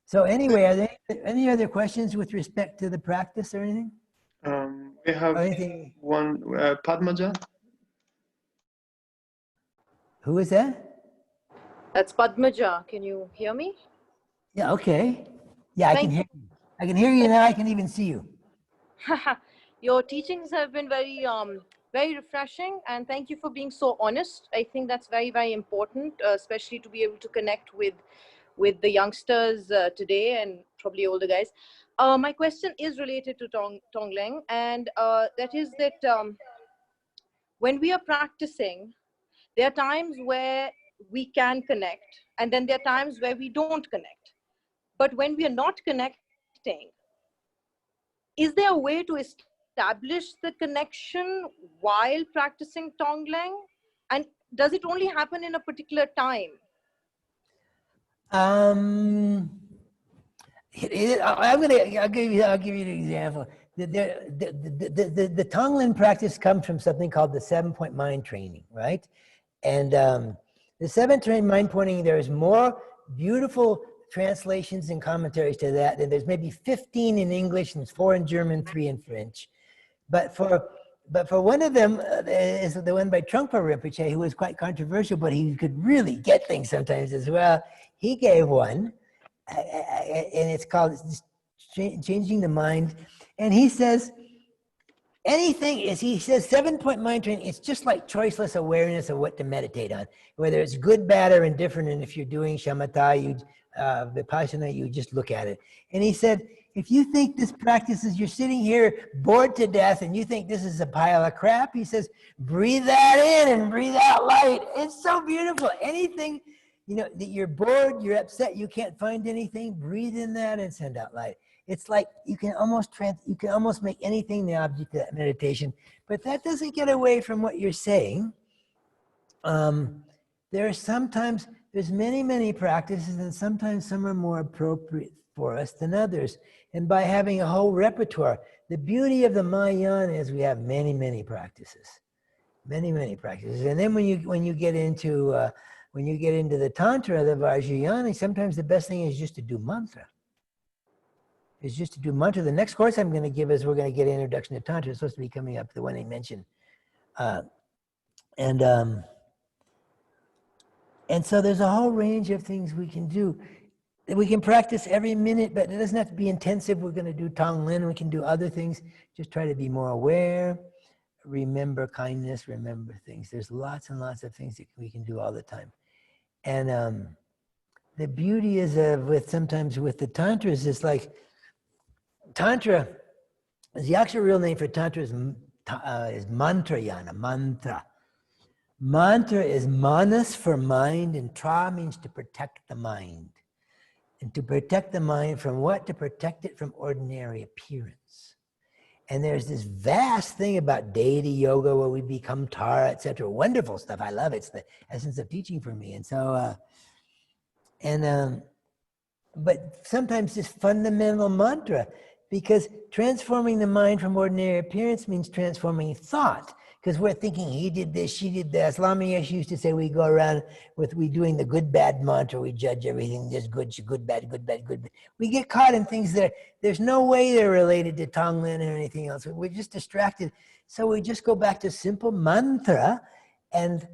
So anyway, are there any other questions with respect to the practice or anything? We have one, Padmaja. Who is that? That's Padmaja. Can you hear me? Yeah, okay. Yeah, I can hear you. I can hear you now. I can even see you. Your teachings have been very, very refreshing, and thank you for being so honest. I think that's very, very important, especially to be able to connect with the youngsters today, and probably older guys. My question is related to Tonglen, and that is that when we are practicing, there are times where we can connect, and then there are times where we don't connect. But when we are not connecting, is there a way to establish the connection while practicing Tonglen? And does it only happen in a particular time? I'll give you an example. The Tonglen practice comes from something called the 7-point mind training, right? And the 7-point mind training, there's more beautiful translations and commentaries to that, and there's maybe 15 in English and 4 in German, 3 in French. But for one of them is the one by Trungpa Rinpoche, who was quite controversial, but he could really get things sometimes as well. He gave one, and it's called Changing the Mind. And he says, he says 7-point mind training, it's just like choiceless awareness of what to meditate on, whether it's good, bad, or indifferent. And if you're doing shamatha, vipassana, you just look at it. And he said, if you think this practice is, you're sitting here bored to death and you think this is a pile of crap, he says, breathe that in and breathe out light. It's so beautiful. Anything, that you're bored, you're upset, you can't find anything, breathe in that and send out light. It's like you can almost make anything the object of that meditation, but that doesn't get away from what you're saying. There's many practices, and sometimes some are more appropriate for us than others. And by having a whole repertoire, the beauty of the Mahayana is we have many practices, many practices. And then when you get into the Tantra, the Vajrayana, sometimes the best thing is just to do mantra. It's just to do mantra. The next course I'm going to give is we're going to get an introduction to Tantra. It's supposed to be coming up, the one I mentioned. And so there's a whole range of things we can do. We can practice every minute, but it doesn't have to be intensive. We're going to do Tonglen. We can do other things. Just try to be more aware. Remember kindness. Remember things. There's lots and lots of things that we can do all the time. And the beauty is sometimes with the Tantras, it's like Tantra, the actual real name for Tantra is Mantrayana, mantra. Mantra is manas for mind, and tra means to protect the mind. And to protect the mind from what? To protect it from ordinary appearance. And there's this vast thing about deity yoga where we become Tara, etc. Wonderful stuff. I love it. It's the essence of teaching for me. And so, but sometimes this fundamental mantra, because transforming the mind from ordinary appearance means transforming thought. Because we're thinking, he did this, she did this. Lamayesh used to say we go around we doing the good, bad mantra. We judge everything, just good, bad, good, bad, good. We get caught in things there's no way they're related to Tonglen or anything else. We're just distracted. So we just go back to simple mantra, and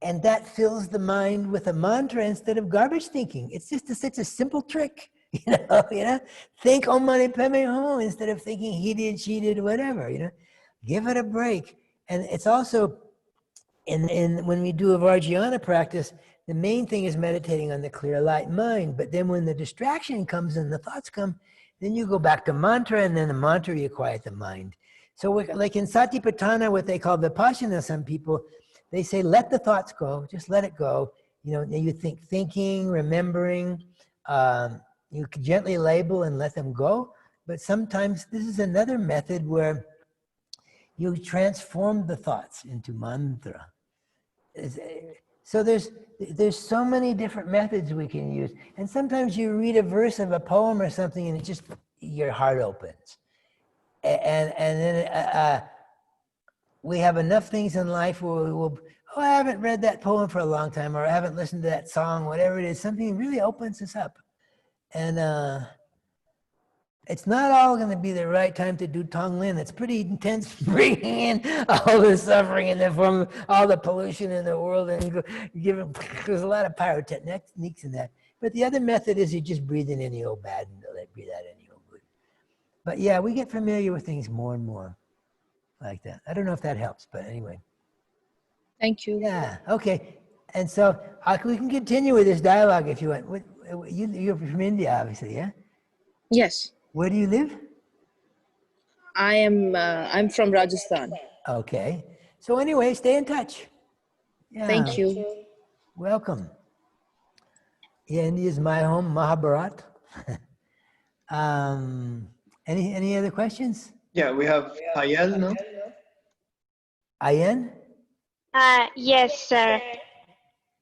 that fills the mind with a mantra instead of garbage thinking. It's just such a simple trick. Think Om Mani Padme Hum instead of thinking he did, she did, whatever, Give it a break. And it's also, when we do a Vajrayana practice, the main thing is meditating on the clear light mind. But then when the distraction comes and the thoughts come, then you go back to mantra, and then the mantra, you quiet the mind. So like in Satipatthana, what they call Vipassana, some people, they say, let the thoughts go, just let it go. You thinking, remembering, you can gently label and let them go. But sometimes this is another method where you transform the thoughts into mantra. So there's so many different methods we can use. And sometimes you read a verse of a poem or something and it just, your heart opens. And then we have enough things in life where we will, I haven't read that poem for a long time, or I haven't listened to that song, whatever it is, something really opens us up. And it's not all going to be the right time to do Tonglen. It's pretty intense, bringing in all the suffering in the form of all the pollution in the world, and there's a lot of pyrotechnics in that. But the other method is you just breathe in any old bad and breathe out any old good. But yeah, we get familiar with things more and more like that. I don't know if that helps, but anyway. Thank you. Yeah, okay. And so we can continue with this dialogue if you want. You're from India, obviously, yeah? Yes, Where do you live? I'm from Rajasthan. Okay. So anyway, stay in touch. Yeah. Thank you. Welcome. Yeah, India is my home, Mahabharat. Any other questions? Yeah, we have Payal now. Ayan? Yes, sir.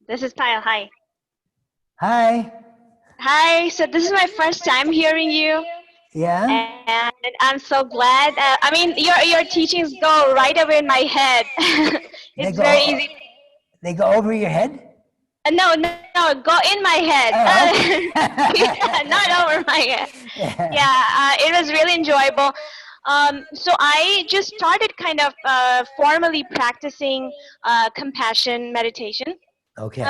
This is Payal. Hi. Hi. Hi. So this is my first time hearing you, Yeah? and I'm so glad. I mean, your teachings go right away in my head. They It's very go, easy. they go over your head? No, go in my head. Oh, Yeah, not over my head. Yeah, it was really enjoyable. So I just started kind of formally practicing compassion meditation. Okay.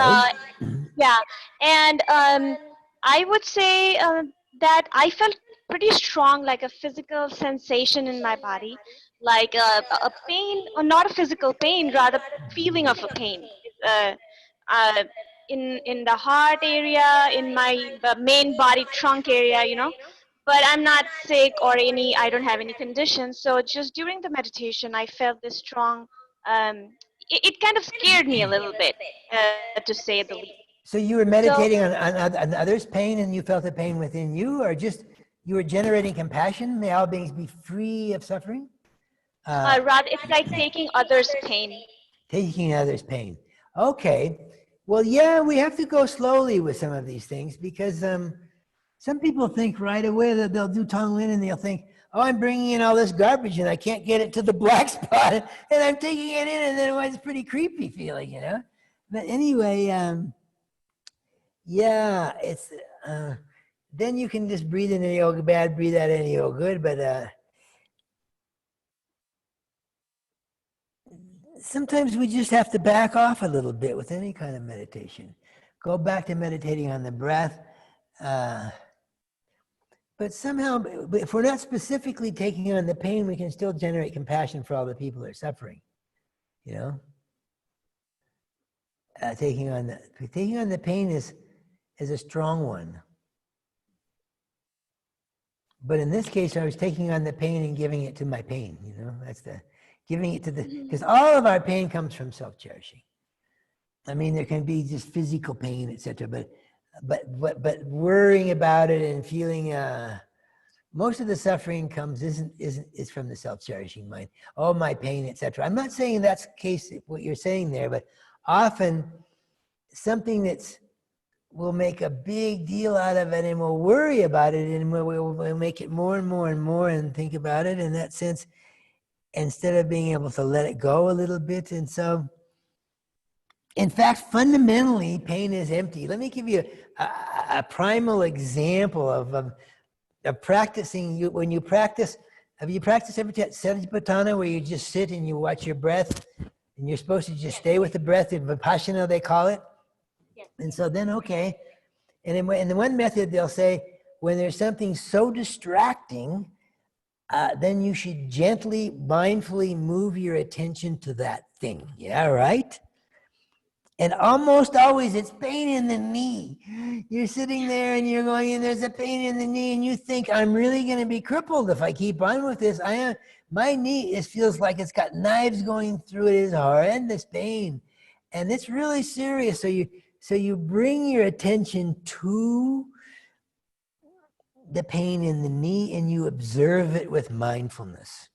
Yeah, and I would say that I felt pretty strong, like a physical sensation in my body, like a pain, or not a physical pain, rather feeling of a pain. Uh, uh, in the heart area, in my the main body trunk area, you know. But I'm not sick or I don't have any conditions. So just during the meditation, I felt this strong. It kind of scared me a little bit, to say the least. So you were So meditating on others' pain and you felt the pain within you, or just you were generating compassion? May all beings be free of suffering? rather, it's like taking others' pain. Taking others' pain. Okay. Well, yeah, we have to go slowly with some of these things because some people think right away that they'll do Tonglen and they'll think, oh, I'm bringing in all this garbage and I can't get it to the black spot and I'm taking it in, and then it's pretty creepy feeling, you know? But anyway, yeah, it's, then you can just breathe in any old bad, breathe out any old good, but sometimes we just have to back off a little bit with any kind of meditation. Go back to meditating on the breath. But somehow, if we're not specifically taking on the pain, we can still generate compassion for all the people who are suffering, you know? Taking on the pain is a strong one. But in this case, I was taking on the pain and giving it to my pain, you know? That's the, giving it to the, because all of our pain comes from self-cherishing. I mean, there can be just physical pain, etc., but worrying about it and feeling, most of the suffering comes is from the self-cherishing mind. Oh, my pain, etc. I'm not saying that's the case, what you're saying there, but often something that's we'll make a big deal out of it and we'll worry about it and we'll make it more and more and more and think about it in that sense, instead of being able to let it go a little bit. And so, in fact, fundamentally, pain is empty. Let me give you a primal example of practicing. When you practice, have you practiced ever Satipatthana, where you just sit and you watch your breath and you're supposed to just stay with the breath, in Vipassana they call it? Yes. And so then, okay. And in the one method, they'll say, when there's something so distracting, then you should gently, mindfully move your attention to that thing. Yeah, right? And almost always it's pain in the knee. You're sitting there and you're going, and there's a pain in the knee, and you think, I'm really going to be crippled if I keep on with this. My knee, it feels like it's got knives going through it. It's horrendous pain. And it's really serious. So you bring your attention to the pain in the knee and you observe it with mindfulness.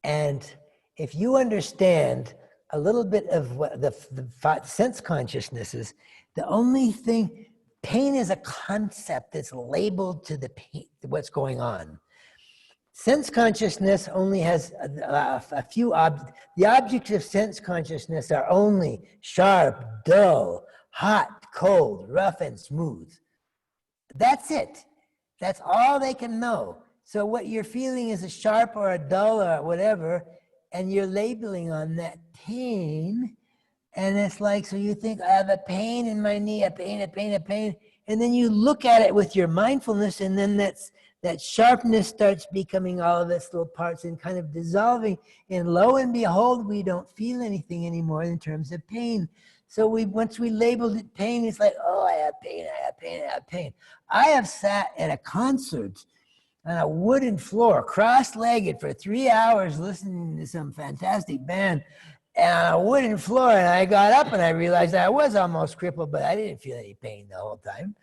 And if you understand a little bit of what the sense consciousness is, the only thing, pain is a concept that's labeled to the pain, what's going on. Sense consciousness only has a few the objects of sense consciousness are only sharp, dull, hot, cold, rough, and smooth. That's it. That's all they can know. So what you're feeling is a sharp or a dull or whatever, and you're labeling on that pain. And it's like, so you think, I have a pain in my knee, a pain. And then you look at it with your mindfulness, and then that sharpness starts becoming all of its little parts and kind of dissolving. And lo and behold, we don't feel anything anymore in terms of pain. So once we labeled it pain, it's like, oh, I have pain. I have sat at a concert on a wooden floor, cross-legged for 3 hours listening to some fantastic band and on a wooden floor. And I got up and I realized I was almost crippled, but I didn't feel any pain the whole time.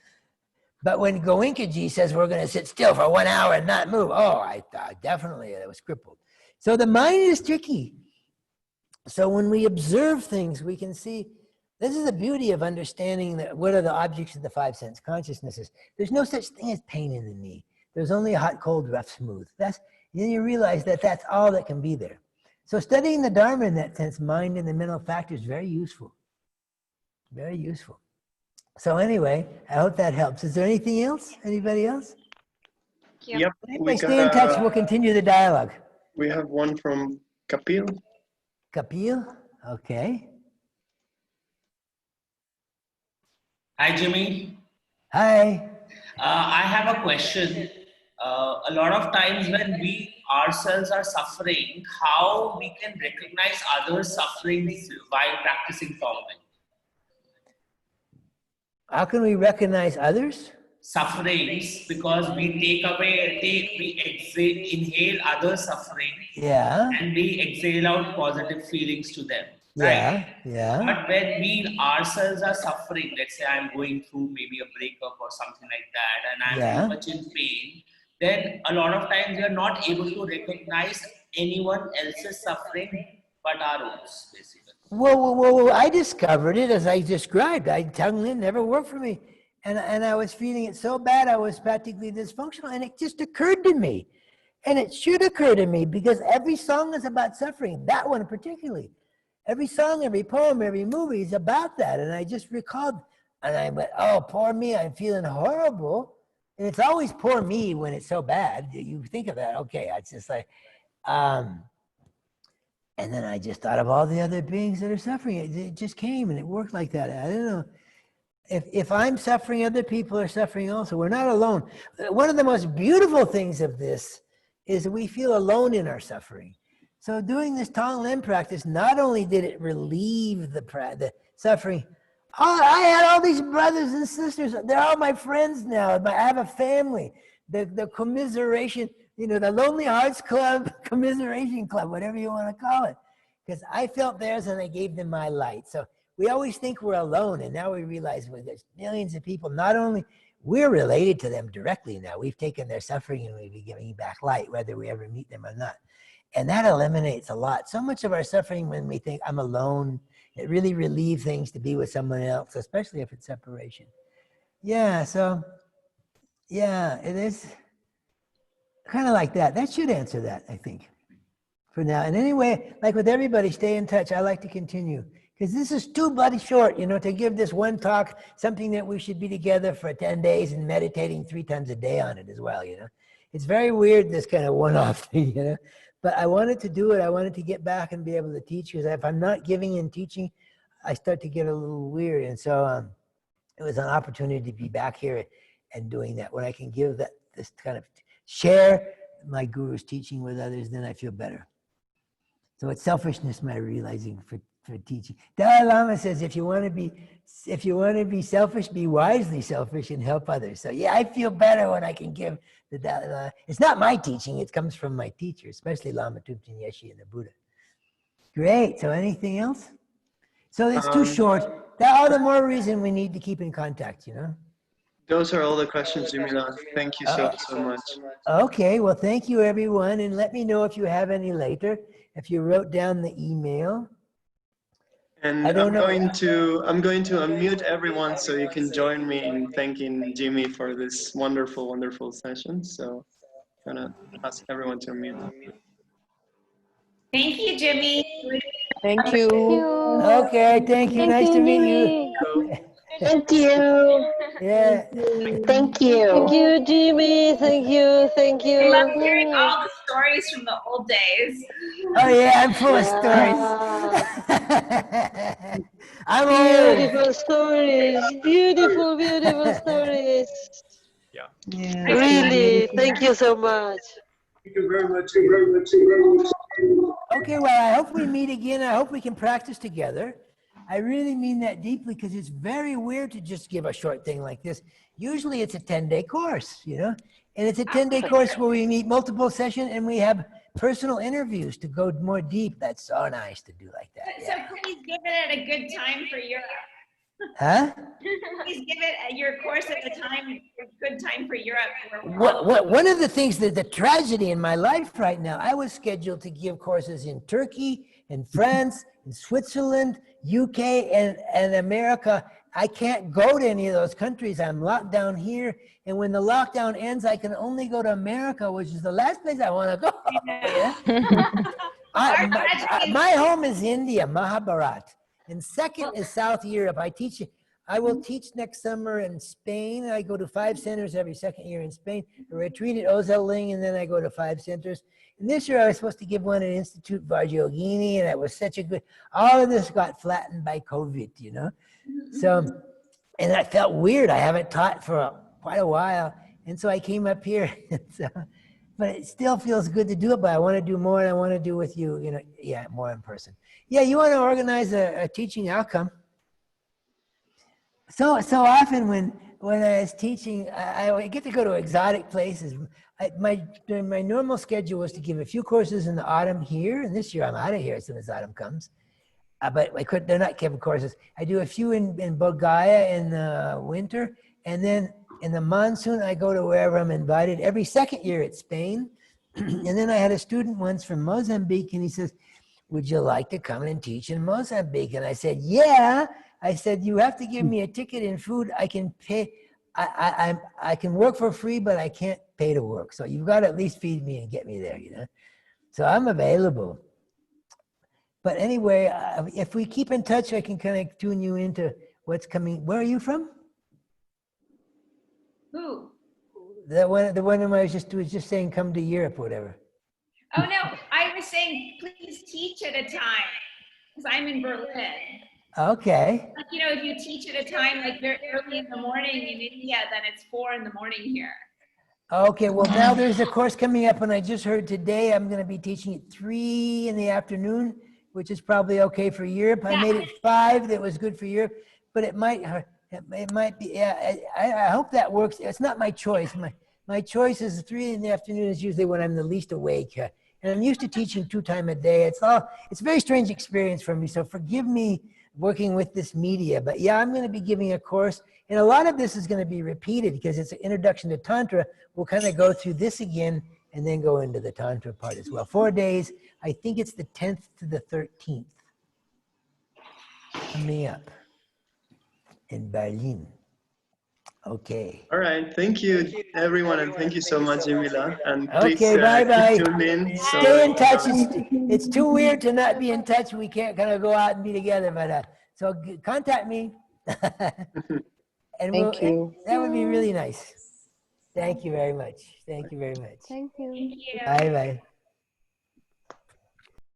But when Goenkaji says we're going to sit still for 1 hour and not move, oh, I thought definitely I was crippled. So the mind is tricky. So when we observe things, we can see, this is the beauty of understanding that what are the objects of the 5 sense consciousnesses. There's no such thing as pain in the knee. There's only a hot, cold, rough, smooth. Then you realize that that's all that can be there. So studying the Dharma in that sense, mind and the mental factors, very useful. Very useful. So anyway, I hope that helps. Is there anything else? Anybody else? Yep. Anyway, stay in touch. We'll continue the dialogue. We have one from Kapil. Kapil? Okay. Hi, Jimmy. Hi. I have a question. A lot of times when we ourselves are suffering, how we can recognize others' sufferings while practicing Tonglen? How can we recognize others? Sufferings, because we inhale other suffering, Yeah. and we exhale out positive feelings to them. Yeah. Right? Yeah. But when we ourselves are suffering, let's say I'm going through maybe a breakup or something like that, and I'm Yeah. very much in pain, then a lot of times we are not able to recognize anyone else's suffering but our own, basically. Well, I discovered it as I described. Tonglen never worked for me. And I was feeling it so bad, I was practically dysfunctional. And it just occurred to me. And it should occur to me because every song is about suffering. That one particularly. Every song, every poem, every movie is about that. And I just recalled, and I went, oh, poor me, I'm feeling horrible. And it's always poor me when it's so bad. You think of that, okay, it's just like, and then I just thought of all the other beings that are suffering. It just came and it worked like that. I don't know. If I'm suffering, other people are suffering also. We're not alone. One of the most beautiful things of this is we feel alone in our suffering. So doing this Tonglen practice, not only did it relieve the suffering, I had all these brothers and sisters. They're all my friends now. I have a family. The commiseration, the Lonely Hearts Club, commiseration club, whatever you want to call it. Because I felt theirs and I gave them my light. So we always think we're alone, and now we realize there's millions of people. Not only we're related to them directly now. We've taken their suffering and we've been giving back light, whether we ever meet them or not. And that eliminates a lot. So much of our suffering when we think I'm alone, it really relieves things to be with someone else, especially if it's separation. Yeah, so, yeah, it is kind of like that. That should answer that, I think, for now. And anyway, like with everybody, stay in touch. I like to continue. Because this is too bloody short, to give this one talk, something that we should be together for 10 days and meditating 3 times a day on it as well, It's very weird, this kind of one-off thing, But I wanted to do it. I wanted to get back and be able to teach, because if I'm not giving and teaching, I start to get a little weird. And so it was an opportunity to be back here and doing that. When I can give this kind of, share my guru's teaching with others, then I feel better. So it's selfishness, my realizing for teaching. Dalai Lama says, if you want to be selfish, be wisely selfish and help others. So yeah, I feel better when I can give the Dalai Lama. It's not my teaching, it comes from my teacher, especially Lama Tupten Yeshi and the Buddha. Great, so anything else? So it's too short. That's all the more reason we need to keep in contact, Those are all the questions, Jimila. Thank you so much. Okay, well, thank you everyone. And let me know if you have any later, if you wrote down the email. And I'm going to unmute everyone so you can join me in thanking Jimmy for this wonderful, wonderful session. So I'm gonna ask everyone to unmute. Thank you, Jimmy. Thank you. Okay, thank you. Nice to meet you. Thank you. Yeah. Thank you. Thank you, Jimmy. Thank you. Thank you. I love hearing all the stories from the old days. Oh yeah, I'm full of stories. I'm old. Beautiful stories. Beautiful, beautiful stories. Yeah. Really, thank you so much. Thank you very much. Okay, well, I hope we meet again. I hope we can practice together. I really mean that deeply, because it's very weird to just give a short thing like this. Usually it's a 10-day course, And it's a 10-day course where we meet multiple sessions and we have personal interviews to go more deep. That's so nice to do like that. So please give it at a good time for Europe. Huh? Please give it your course at a good time for Europe. One of the things that the tragedy in my life right now, I was scheduled to give courses in Turkey, in France, in Switzerland, UK, and America. I can't go to any of those countries. I'm locked down here. And when the lockdown ends, I can only go to America, which is the last place I want to go. Yeah? My home is India, Mahabharat. And second is South Europe. I will teach next summer in Spain. I go to 5 centers every second year in Spain. I retreat at Ozelling, and then I go to 5 centers. And this year I was supposed to give one at Institute Vargiogini, and it was such a good, all of this got flattened by COVID, you know? So, and I felt weird. I haven't taught for quite a while. And so I came up here. So, but it still feels good to do it, but I want to do more, and I want to do with you, you know, yeah, more in person. Yeah, you want to organize a teaching outcome. So often when I was teaching, I get to go to exotic places. My normal schedule was to give a few courses in the autumn here, and this year I'm out of here as soon as autumn comes. But they're not giving courses. I do a few in Bodhgaya in the winter, and then in the monsoon I go to wherever I'm invited. Every second year it's Spain. And then I had a student once from Mozambique, and he says, would you like to come and teach in Mozambique? And I said, yeah. I said, you have to give me a ticket and food. I can pay. I can work for free, but I can't pay to work. So you've got to at least feed me and get me there, you know? So I'm available. But anyway, if we keep in touch, I can kind of tune you into what's coming. Where are you from? Who? The one who I was just saying, come to Europe, or whatever. Oh no, I was saying, please teach at a time, because I'm in Berlin. Okay. Like, you know, if you teach at a time like very early in the morning in India, then it's 4 in the morning here. Okay, well now there's a course coming up, and I just heard today I'm going to be teaching at 3 in the afternoon, which is probably okay for Europe. I made it 5, that was good for Europe, but it might be, yeah, I hope that works. It's not my choice. My choice is 3 in the afternoon is usually when I'm the least awake. And I'm used to teaching 2 times a day. It's a very strange experience for me, so forgive me working with this media. But yeah, I'm going to be giving a course, and a lot of this is going to be repeated because it's an introduction to Tantra. We'll kind of go through this again and then go into the Tantra part as well. 4 days. I think it's the 10th to the 13th. Coming up in Berlin. Okay. All right. Thank you, everyone, and thank you so much, Jamila. And please bye-bye. keep tuned in. Stay in touch. It's too weird to not be in touch. We can't kind of go out and be together, but so contact me. And Thank you. That would be really nice. Thank you very much. Thank you very much. Thank you. Bye-bye.